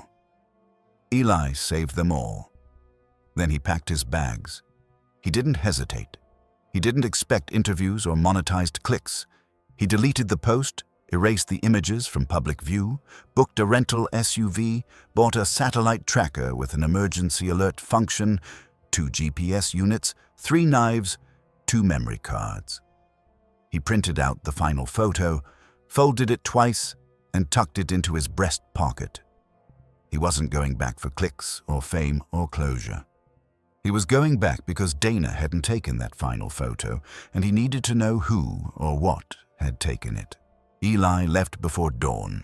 Eli saved them all. Then he packed his bags. He didn't hesitate. He didn't expect interviews or monetized clicks. He deleted the post, erased the images from public view, booked a rental SUV, bought a satellite tracker with an emergency alert function, 2 GPS units, 3 knives, 2 memory cards. He printed out the final photo, folded it twice, and tucked it into his breast pocket. He wasn't going back for clicks or fame or closure. He was going back because Dana hadn't taken that final photo, and he needed to know who or what had taken it. Eli left before dawn.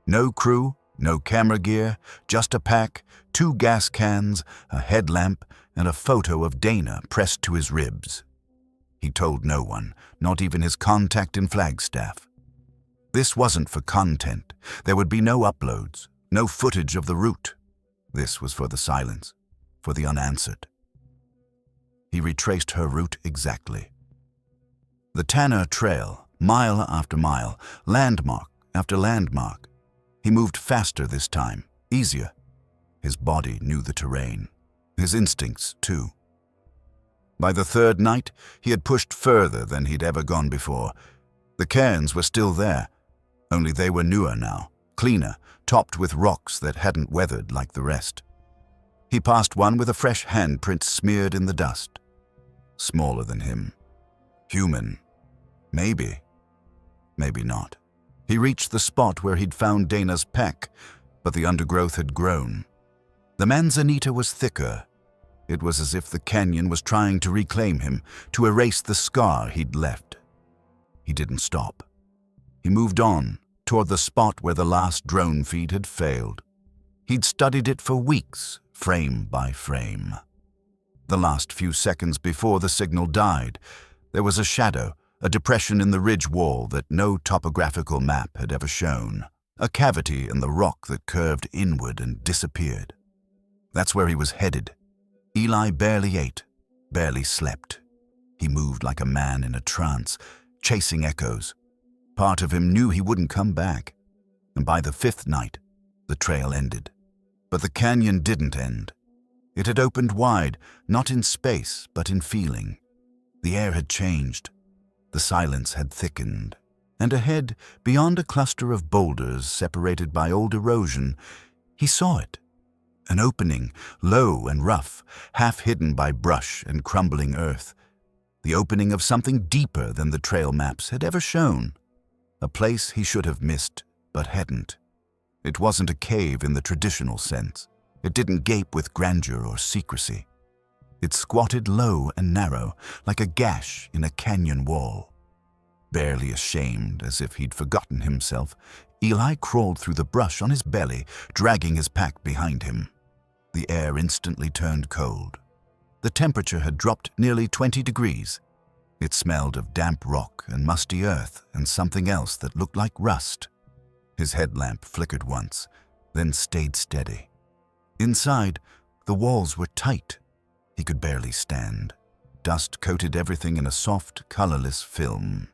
No crew, no camera gear, just a pack, 2 gas cans, a headlamp, and a photo of Dana pressed to his ribs. He told no one, not even his contact in Flagstaff. This wasn't for content. There would be no uploads, no footage of the route. This was for the silence, for the unanswered. He retraced her route exactly. The Tanner Trail, mile after mile, landmark after landmark. He moved faster this time, easier. His body knew the terrain, his instincts too. By the 3rd night, he had pushed further than he'd ever gone before. The cairns were still there, only they were newer now, cleaner, topped with rocks that hadn't weathered like the rest. He passed one with a fresh handprint smeared in the dust. Smaller than him. Human. Maybe. Maybe not. He reached the spot where he'd found Dana's pack, but the undergrowth had grown. The manzanita was thicker. It was as if the canyon was trying to reclaim him, to erase the scar he'd left. He didn't stop. He moved on, toward the spot where the last drone feed had failed. He'd studied it for weeks, frame by frame. The last few seconds before the signal died, there was a shadow, a depression in the ridge wall that no topographical map had ever shown, a cavity in the rock that curved inward and disappeared. That's where he was headed. Eli barely ate, barely slept. He moved like a man in a trance, chasing echoes. Part of him knew he wouldn't come back, and by the 5th night, the trail ended. But the canyon didn't end. It had opened wide, not in space, but in feeling. The air had changed. The silence had thickened, and ahead, beyond a cluster of boulders separated by old erosion, he saw it. An opening, low and rough, half hidden by brush and crumbling earth. The opening of something deeper than the trail maps had ever shown. A place he should have missed, but hadn't. It wasn't a cave in the traditional sense. It didn't gape with grandeur or secrecy. It squatted low and narrow, like a gash in a canyon wall. Barely ashamed, as if he'd forgotten himself, Eli crawled through the brush on his belly, dragging his pack behind him. The air instantly turned cold. The temperature had dropped nearly 20 degrees. It smelled of damp rock and musty earth and something else that looked like rust. His headlamp flickered once, then stayed steady. Inside, the walls were tight. He could barely stand. Dust coated everything in a soft, colorless film.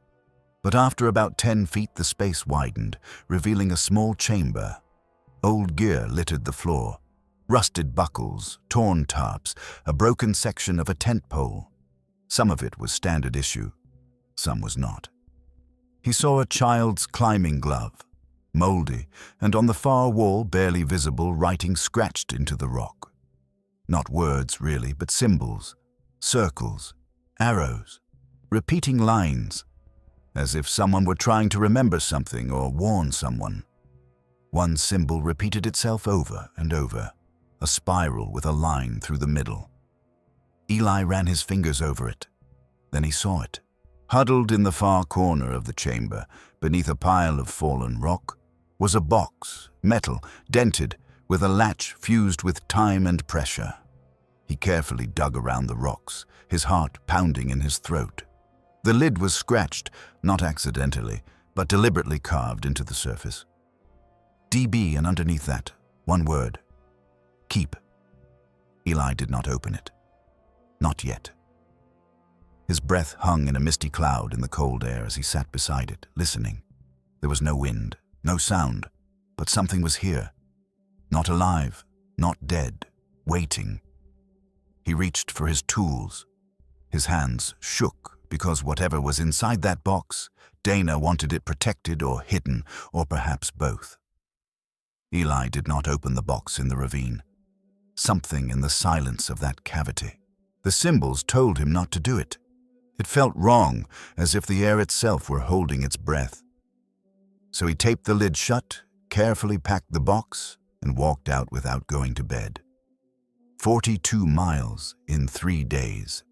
But after about 10 feet, the space widened, revealing a small chamber. Old gear littered the floor. Rusted buckles, torn tarps, a broken section of a tent pole. Some of it was standard issue, some was not. He saw a child's climbing glove, moldy, and on the far wall, barely visible, writing scratched into the rock. Not words, really, but symbols, circles, arrows, repeating lines, as if someone were trying to remember something or warn someone. One symbol repeated itself over and over, a spiral with a line through the middle. Eli ran his fingers over it. Then he saw it. Huddled in the far corner of the chamber, beneath a pile of fallen rock, was a box, metal, dented, with a latch fused with time and pressure. He carefully dug around the rocks, his heart pounding in his throat. The lid was scratched, not accidentally, but deliberately carved into the surface. DB, and underneath that, one word: keep. Eli did not open it. Not yet. His breath hung in a misty cloud in the cold air as he sat beside it, listening. There was no wind, no sound, but something was here. Not alive, not dead, waiting. He reached for his tools. His hands shook because whatever was inside that box, Dana wanted it protected or hidden, or perhaps both. Eli did not open the box in the ravine. Something in the silence of that cavity. The symbols told him not to do it. It felt wrong, as if the air itself were holding its breath. So he taped the lid shut, carefully packed the box, and walked out without going to bed. 42 miles in 3 days.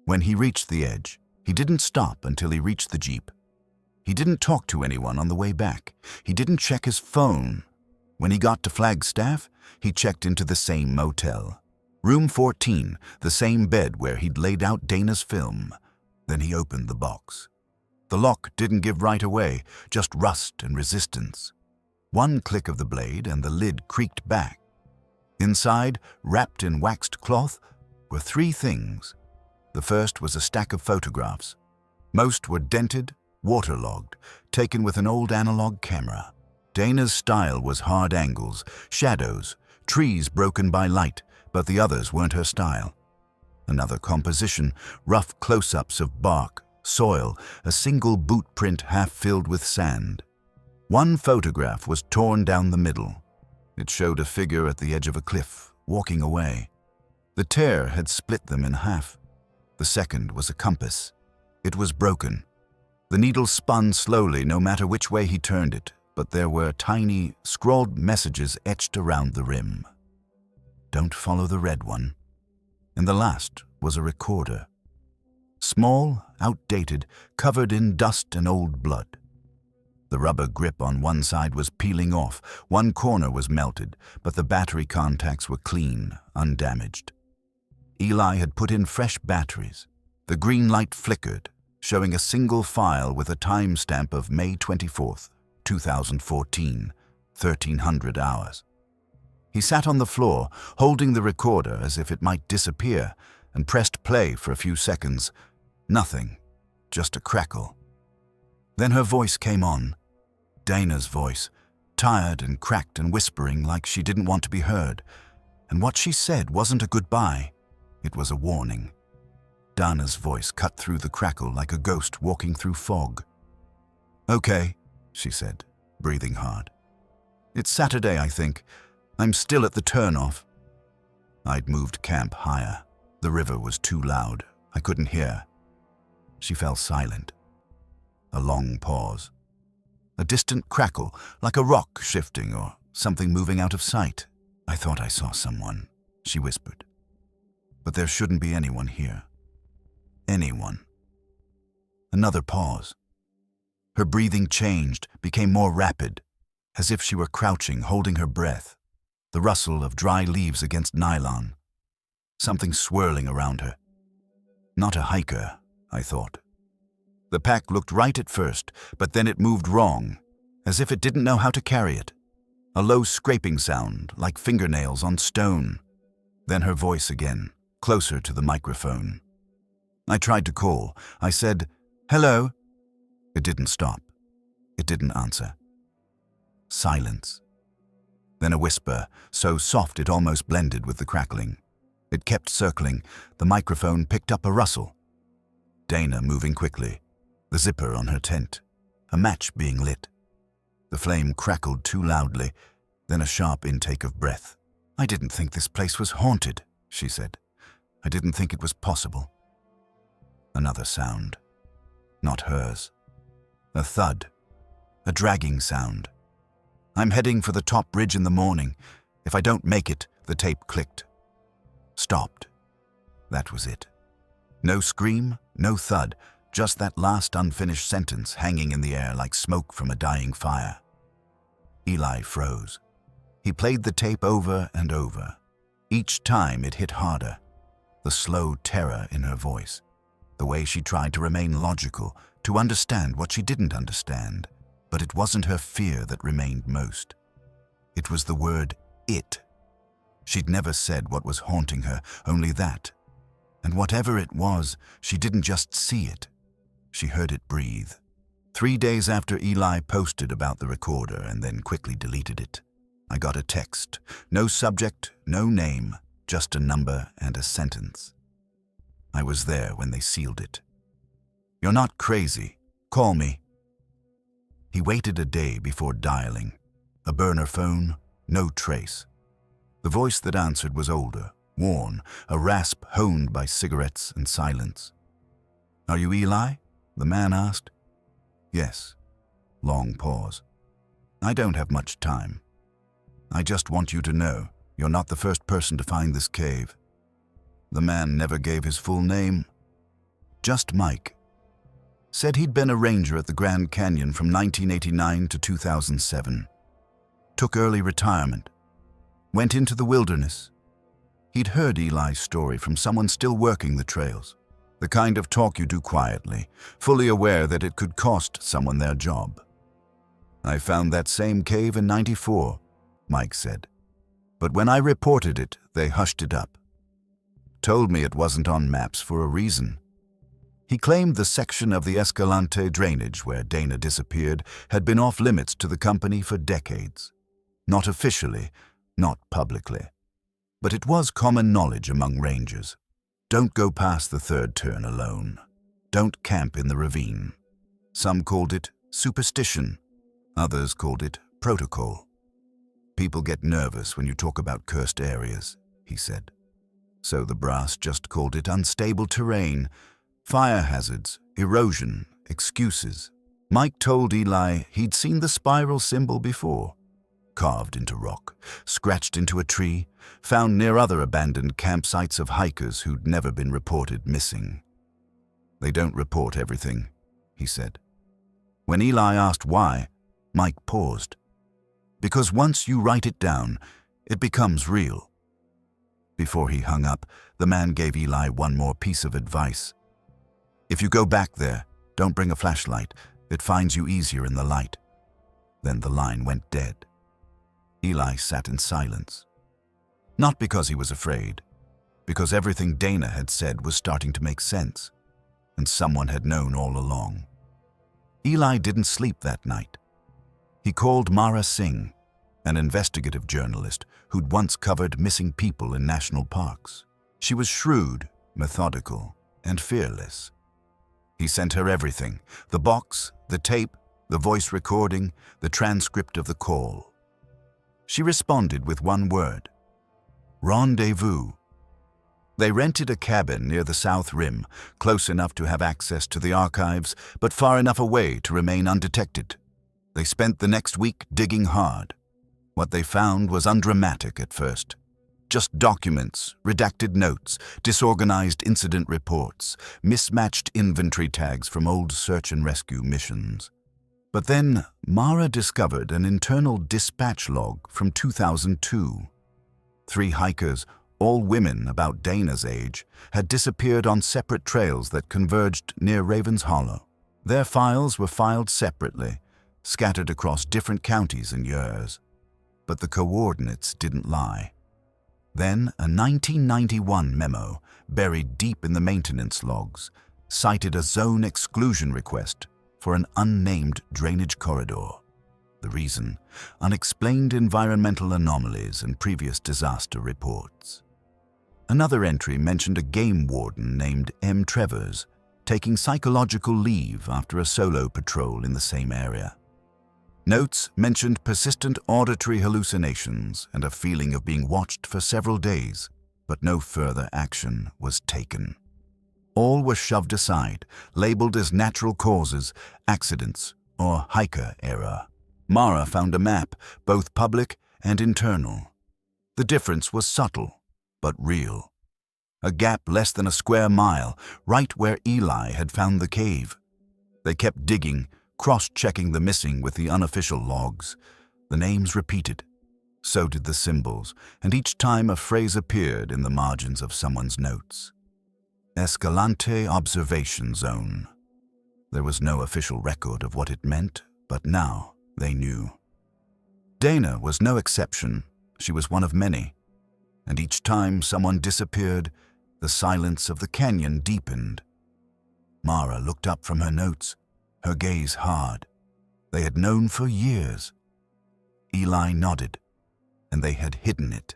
When he reached the edge, he didn't stop until he reached the Jeep. He didn't talk to anyone on the way back. He didn't check his phone. When he got to Flagstaff, he checked into the same motel. Room 14, the same bed where he'd laid out Dana's film. Then he opened the box. The lock didn't give right away, just rust and resistance. One click of the blade and the lid creaked back. Inside, wrapped in waxed cloth, were 3 things. The first was a stack of photographs. Most were dented, waterlogged, taken with an old analog camera. Dana's style was hard angles, shadows, trees broken by light, but the others weren't her style. Another composition, rough close-ups of bark, soil, a single boot print half filled with sand. One photograph was torn down the middle. It showed a figure at the edge of a cliff, walking away. The tear had split them in half. The second was a compass. It was broken. The needle spun slowly no matter which way he turned it, but there were tiny, scrawled messages etched around the rim. Don't follow the red one. And the last was a recorder. Small, outdated, covered in dust and old blood. The rubber grip on one side was peeling off, one corner was melted, but the battery contacts were clean, undamaged. Eli had put in fresh batteries. The green light flickered, showing a single file with a timestamp of May 24th, 2014, 1300 hours. He sat on the floor, holding the recorder as if it might disappear, and pressed play for a few seconds. Nothing, just a crackle. Then her voice came on. Dana's voice, tired and cracked and whispering like she didn't want to be heard. And what she said wasn't a goodbye. It was a warning. Dana's voice cut through the crackle like a ghost walking through fog. "Okay," she said, breathing hard. "It's Saturday, I think. I'm still at the turnoff." I'd moved camp higher. The river was too loud. I couldn't hear. She fell silent. A long pause. A distant crackle, like a rock shifting or something moving out of sight. "I thought I saw someone," she whispered. "But there shouldn't be anyone here. Anyone." Another pause. Her breathing changed, became more rapid, as if she were crouching, holding her breath. The rustle of dry leaves against nylon. Something swirling around her. Not a hiker, I thought. The pack looked right at first, but then it moved wrong, as if it didn't know how to carry it. A low scraping sound, like fingernails on stone. Then her voice again, closer to the microphone. I tried to call. I said, "Hello." It didn't stop. It didn't answer. Silence. Then a whisper, so soft it almost blended with the crackling. It kept circling. The microphone picked up a rustle. Dana moving quickly. The zipper on her tent. A match being lit. The flame crackled too loudly, then a sharp intake of breath. "I didn't think this place was haunted," she said. "I didn't think it was possible." Another sound. Not hers. A thud. A dragging sound. "I'm heading for the top ridge in the morning. If I don't make it," the tape clicked. Stopped. That was it. No scream, no thud, just that last unfinished sentence hanging in the air like smoke from a dying fire. Eli froze. He played the tape over and over. Each time it hit harder. The slow terror in her voice. The way she tried to remain logical, to understand what she didn't understand. But it wasn't her fear that remained most. It was the word "it." She'd never said what was haunting her, only that. And whatever it was, she didn't just see it. She heard it breathe. 3 days after Eli posted about the recorder and then quickly deleted it, I got a text. No subject, no name, just a number and a sentence. I was there when they sealed it. "You're not crazy. Call me." He waited a day before dialing. A burner phone, no trace. The voice that answered was older, worn, a rasp honed by cigarettes and silence. "Are you Eli?" the man asked. "Yes." Long pause. "I don't have much time. I just want you to know you're not the first person to find this cave." The man never gave his full name. Just Mike. Said he'd been a ranger at the Grand Canyon from 1989 to 2007. Took early retirement. Went into the wilderness. He'd heard Eli's story from someone still working the trails. The kind of talk you do quietly, fully aware that it could cost someone their job. "I found that same cave in '94, Mike said. "But when I reported it, they hushed it up. Told me it wasn't on maps for a reason." He claimed the section of the Escalante drainage where Dana disappeared had been off limits to the company for decades. Not officially, not publicly. But it was common knowledge among rangers. Don't go past the third turn alone. Don't camp in the ravine. Some called it superstition. Others called it protocol. "People get nervous when you talk about cursed areas," he said. So the brass just called it unstable terrain, fire hazards, erosion, excuses. Mike told Eli he'd seen the spiral symbol before. Carved into rock, scratched into a tree, found near other abandoned campsites of hikers who'd never been reported missing. "They don't report everything," he said. When Eli asked why, Mike paused. "Because once you write it down, it becomes real." Before he hung up, the man gave Eli one more piece of advice. "If you go back there, don't bring a flashlight. It finds you easier in the light." Then the line went dead. Eli sat in silence. Not because he was afraid, because everything Dana had said was starting to make sense, and someone had known all along. Eli didn't sleep that night. He called Mara Singh, an investigative journalist who'd once covered missing people in national parks. She was shrewd, methodical, and fearless. He sent her everything: the box, the tape, the voice recording, the transcript of the call. She responded with one word: rendezvous. They rented a cabin near the South Rim, close enough to have access to the archives, but far enough away to remain undetected. They spent the next week digging hard. What they found was undramatic at first. Just documents, redacted notes, disorganized incident reports, mismatched inventory tags from old search and rescue missions. But then Mara discovered an internal dispatch log from 2002. 3 hikers, all women about Dana's age, had disappeared on separate trails that converged near Ravens Hollow. Their files were filed separately, scattered across different counties and years. But the coordinates didn't lie. Then a 1991 memo, buried deep in the maintenance logs, cited a zone exclusion request for an unnamed drainage corridor. The reason: unexplained environmental anomalies and previous disaster reports. Another entry mentioned a game warden named M. Trevors taking psychological leave after a solo patrol in the same area. Notes mentioned persistent auditory hallucinations and a feeling of being watched for several days, but no further action was taken. All were shoved aside, labeled as natural causes, accidents, or hiker error. Mara found a map, both public and internal. The difference was subtle, but real. A gap less than a square mile, right where Eli had found the cave. They kept digging, cross-checking the missing with the unofficial logs. The names repeated. So did the symbols, and each time a phrase appeared in the margins of someone's notes. Escalante Observation Zone. There was no official record of what it meant, but now they knew. Dana was no exception. She was one of many. And each time someone disappeared, the silence of the canyon deepened. Mara looked up from her notes, her gaze hard. They had known for years. Eli nodded, and they had hidden it.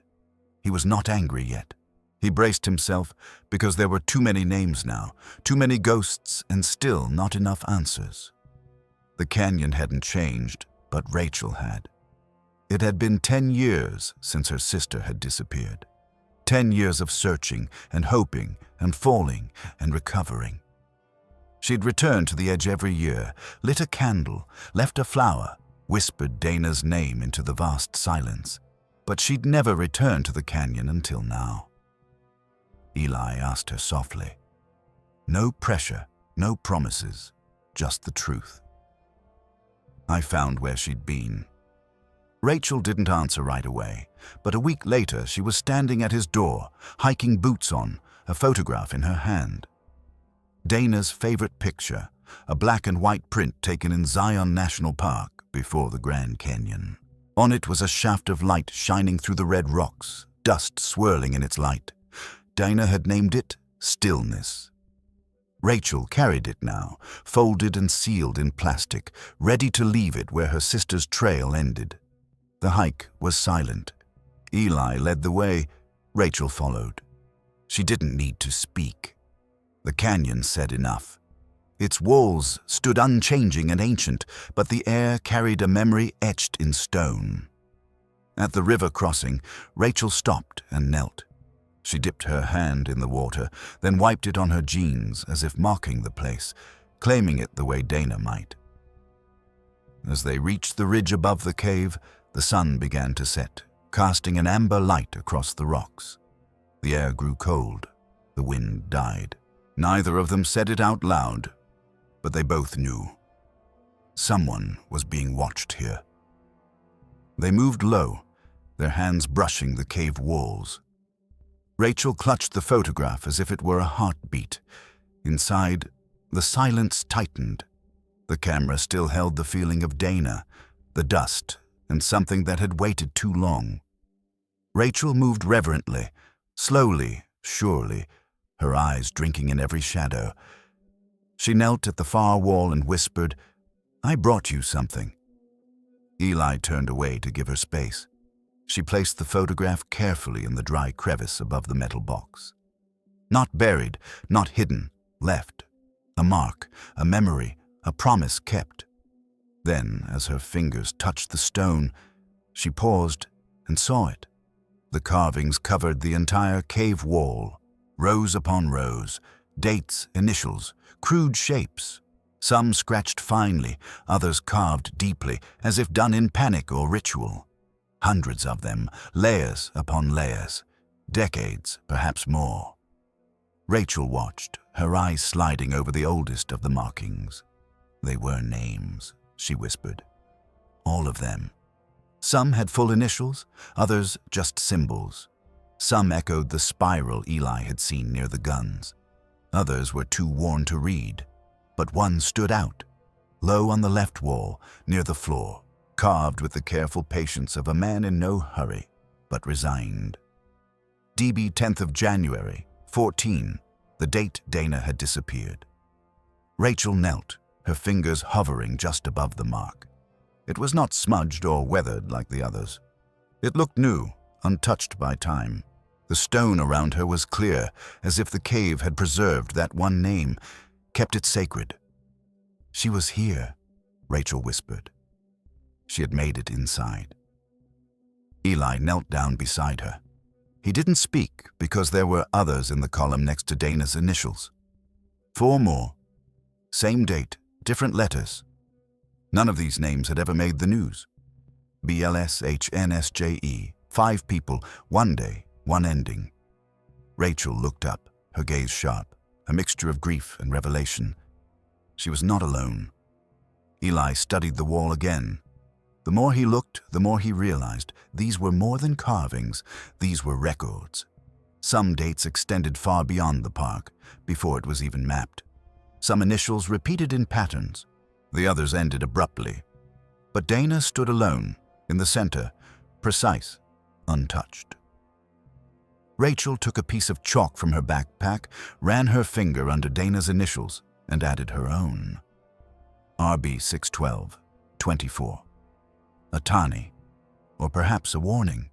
He was not angry yet. He braced himself because there were too many names now, too many ghosts, and still not enough answers. The canyon hadn't changed, but Rachel had. It had been 10 years since her sister had disappeared. 10 years of searching and hoping and falling and recovering. She'd returned to the edge every year, lit a candle, left a flower, whispered Dana's name into the vast silence. But she'd never returned to the canyon until now. Eli asked her softly. No pressure, no promises, just the truth. I found where she'd been. Rachel didn't answer right away, but a week later she was standing at his door, hiking boots on, a photograph in her hand. Dana's favorite picture, a black and white print taken in Zion National Park before the Grand Canyon. On it was a shaft of light shining through the red rocks, dust swirling in its light. Dana had named it Stillness. Rachel carried it now, folded and sealed in plastic, ready to leave it where her sister's trail ended. The hike was silent. Eli led the way. Rachel followed. She didn't need to speak. The canyon said enough. Its walls stood unchanging and ancient, but the air carried a memory etched in stone. At the river crossing, Rachel stopped and knelt. She dipped her hand in the water, then wiped it on her jeans as if marking the place, claiming it the way Dana might. As they reached the ridge above the cave, the sun began to set, casting an amber light across the rocks. The air grew cold. The wind died. Neither of them said it out loud, but they both knew. Someone was being watched here. They moved low, their hands brushing the cave walls. Rachel clutched the photograph as if it were a heartbeat. Inside, the silence tightened. The camera still held the feeling of Dana, the dust, and something that had waited too long. Rachel moved reverently, slowly, surely, her eyes drinking in every shadow. She knelt at the far wall and whispered, "I brought you something." Eli turned away to give her space. She placed the photograph carefully in the dry crevice above the metal box. Not buried, not hidden, left. A mark, a memory, a promise kept. Then, as her fingers touched the stone, she paused and saw it. The carvings covered the entire cave wall, rows upon rows, dates, initials, crude shapes. Some scratched finely, others carved deeply, as if done in panic or ritual. Hundreds of them, layers upon layers, decades, perhaps more. Rachel watched, her eyes sliding over the oldest of the markings. They were names, she whispered. All of them. Some had full initials, others just symbols. Some echoed the spiral Eli had seen near the guns. Others were too worn to read. But one stood out, low on the left wall, near the floor, carved with the careful patience of a man in no hurry, but resigned. DB 10th of January, 14, the date Dana had disappeared. Rachel knelt, her fingers hovering just above the mark. It was not smudged or weathered like the others. It looked new, untouched by time. The stone around her was clear, as if the cave had preserved that one name, kept it sacred. "She was here," Rachel whispered. She had made it inside. Eli knelt down beside her. He didn't speak because there were others in the column next to Dana's initials. 4 more. Same date, different letters. None of these names had ever made the news. BLSHNSJE, 5 people, 1 day, 1 ending. Rachel looked up, her gaze sharp, a mixture of grief and revelation. She was not alone. Eli studied the wall again. The more he looked, the more he realized these were more than carvings, these were records. Some dates extended far beyond the park, before it was even mapped. Some initials repeated in patterns, the others ended abruptly. But Dana stood alone, in the center, precise, untouched. Rachel took a piece of chalk from her backpack, ran her finger under Dana's initials, and added her own. RB 612, 24. A tani, or perhaps a warning.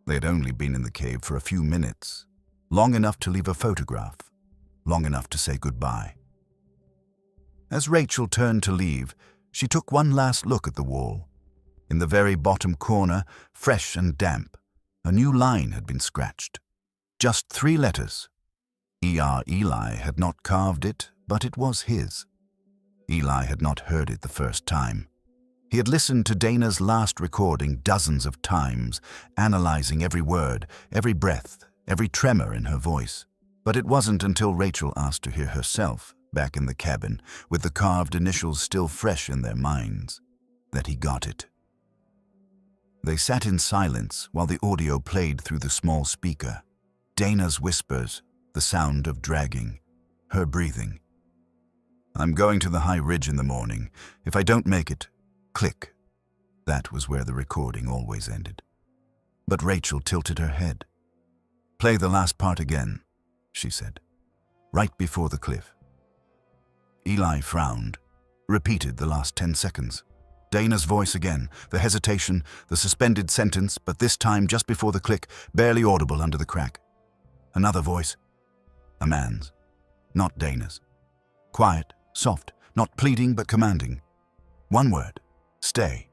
They had only been in the cave for a few minutes, long enough to leave a photograph, long enough to say goodbye. As Rachel turned to leave, she took one last look at the wall. In the very bottom corner, fresh and damp, a new line had been scratched. Just 3 letters. Eli had not carved it, but it was his. Eli had not heard it the first time. He had listened to Dana's last recording dozens of times, analyzing every word, every breath, every tremor in her voice. But it wasn't until Rachel asked to hear herself, back in the cabin, with the carved initials still fresh in their minds, that he got it. They sat in silence while the audio played through the small speaker. Dana's whispers, the sound of dragging, her breathing. "I'm going to the high ridge in the morning. If I don't make it, click." That was where the recording always ended. But Rachel tilted her head. "Play the last part again," she said, "right before the cliff." Eli frowned, repeated the last 10 seconds. Dana's voice again, the hesitation, the suspended sentence, but this time just before the click, barely audible under the crack. Another voice, a man's, not Dana's. Quiet, soft, not pleading but commanding. One word, stay.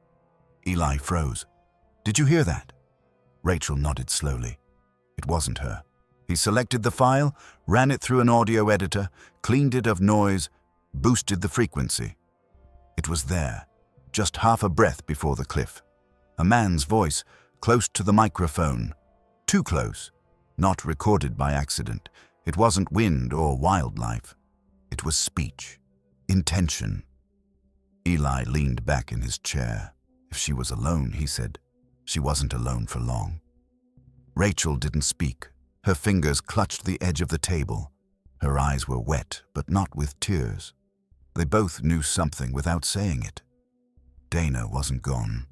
Eli froze. "Did you hear that?" Rachel nodded slowly. It wasn't her. He selected the file, ran it through an audio editor, cleaned it of noise, boosted the frequency. It was there, just half a breath before the cliff. A man's voice, close to the microphone. Too close. Not recorded by accident. It wasn't wind or wildlife. It was speech. Intention. Eli leaned back in his chair. If she was alone, he said, she wasn't alone for long. Rachel didn't speak. Her fingers clutched the edge of the table. Her eyes were wet, but not with tears. They both knew something without saying it. Dana wasn't gone.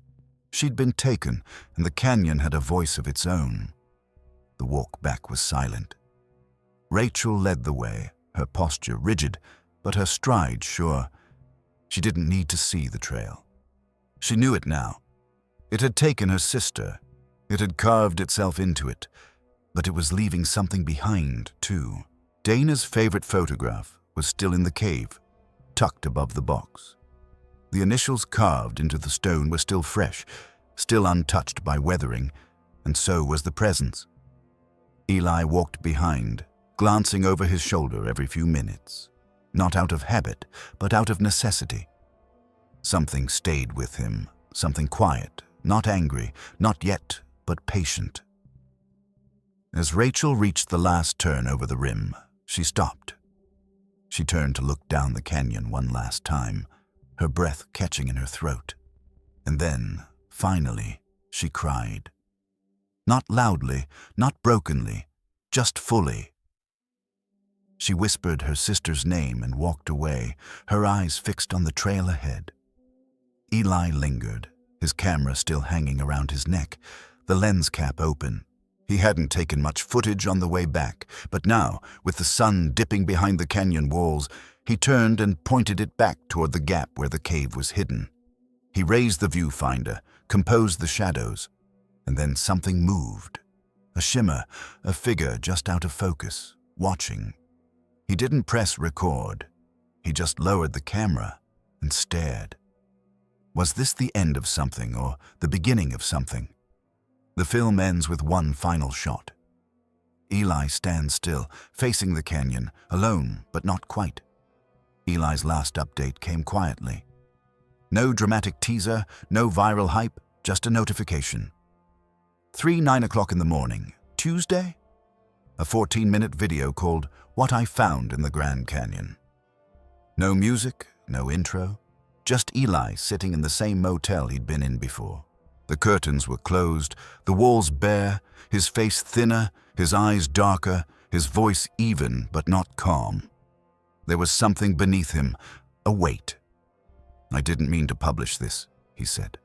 She'd been taken, and the canyon had a voice of its own. The walk back was silent. Rachel led the way, her posture rigid, but her stride sure. She didn't need to see the trail. She knew it now. It had taken her sister. It had carved itself into it. But it was leaving something behind, too. Dana's favorite photograph was still in the cave, tucked above the box. The initials carved into the stone were still fresh, still untouched by weathering, and so was the presence. Eli walked behind, glancing over his shoulder every few minutes, not out of habit, but out of necessity. Something stayed with him, something quiet, not angry, not yet, but patient. As Rachel reached the last turn over the rim, she stopped. She turned to look down the canyon one last time, her breath catching in her throat. And then, finally, she cried. Not loudly, not brokenly, just fully. She whispered her sister's name and walked away, her eyes fixed on the trail ahead. Eli lingered, his camera still hanging around his neck, the lens cap open. He hadn't taken much footage on the way back, but now, with the sun dipping behind the canyon walls, he turned and pointed it back toward the gap where the cave was hidden. He raised the viewfinder, composed the shadows, and then something moved. A shimmer, a figure just out of focus, watching. He didn't press record. He just lowered the camera and stared. Was this the end of something or the beginning of something? The film ends with one final shot. Eli stands still, facing the canyon, alone but not quite. Eli's last update came quietly. No dramatic teaser, no viral hype, just a notification. 9 o'clock in the morning, Tuesday? A 14-minute video called What I Found in the Grand Canyon. No music, no intro, just Eli sitting in the same motel he'd been in before. The curtains were closed, the walls bare, his face thinner, his eyes darker, his voice even but not calm. There was something beneath him, a weight. "I didn't mean to publish this," he said.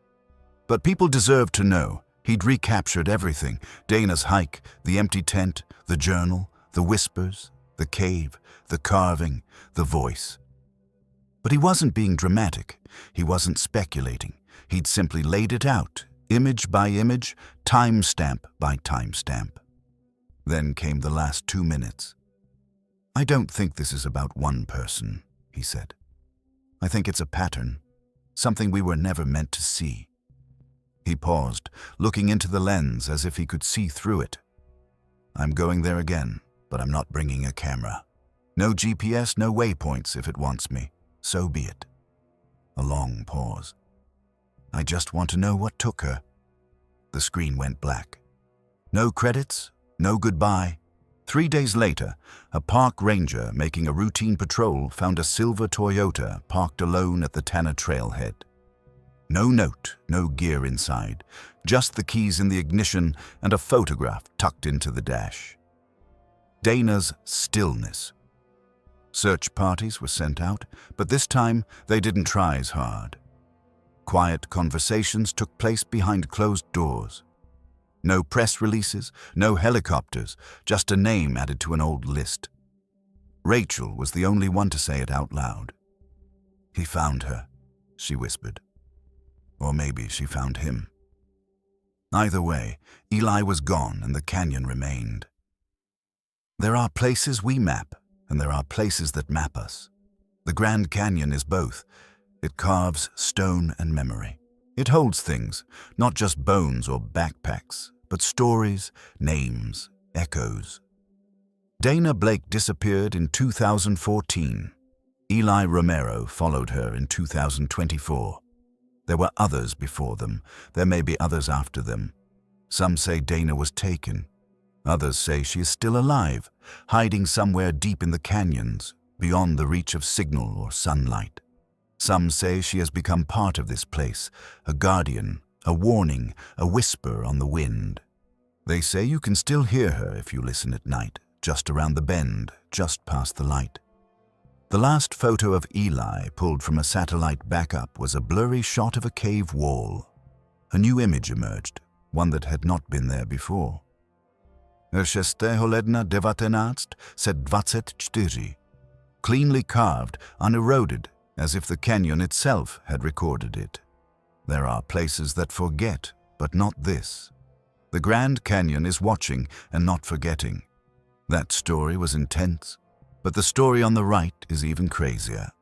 But people deserved to know. He'd recaptured everything: Dana's hike, the empty tent, the journal, the whispers, the cave, the carving, the voice. But he wasn't being dramatic. He wasn't speculating. He'd simply laid it out, image by image, timestamp by timestamp. Then came the last 2 minutes. "I don't think this is about one person," he said. "I think it's a pattern, something we were never meant to see." He paused, looking into the lens as if he could see through it. "I'm going there again, but I'm not bringing a camera. No GPS, no waypoints if it wants me. So be it." A long pause. "I just want to know what took her." The screen went black. No credits, no goodbye. 3 days later, a park ranger making a routine patrol found a silver Toyota parked alone at the Tanner trailhead. No note, no gear inside, just the keys in the ignition and a photograph tucked into the dash. Dana's stillness. Search parties were sent out, but this time they didn't try as hard. Quiet conversations took place behind closed doors. No press releases, no helicopters, just a name added to an old list. Rachel was the only one to say it out loud. "He found her," she whispered. Or maybe she found him. Either way, Eli was gone and the canyon remained. There are places we map, and there are places that map us. The Grand Canyon is both. It carves stone and memory. It holds things, not just bones or backpacks, but stories, names, echoes. Dana Blake disappeared in 2014. Eli Romero followed her in 2024. There were others before them. There may be others after them. Some say Dana was taken. Others say she is still alive, hiding somewhere deep in the canyons, beyond the reach of signal or sunlight. Some say she has become part of this place, a guardian, a warning, a whisper on the wind. They say you can still hear her if you listen at night, just around the bend, just past the light. The last photo of Eli, pulled from a satellite backup, was a blurry shot of a cave wall. A new image emerged, one that had not been there before. 1919, said 24. Cleanly carved, uneroded, as if the canyon itself had recorded it. There are places that forget, but not this. The Grand Canyon is watching and not forgetting. That story was intense. But the story on the right is even crazier.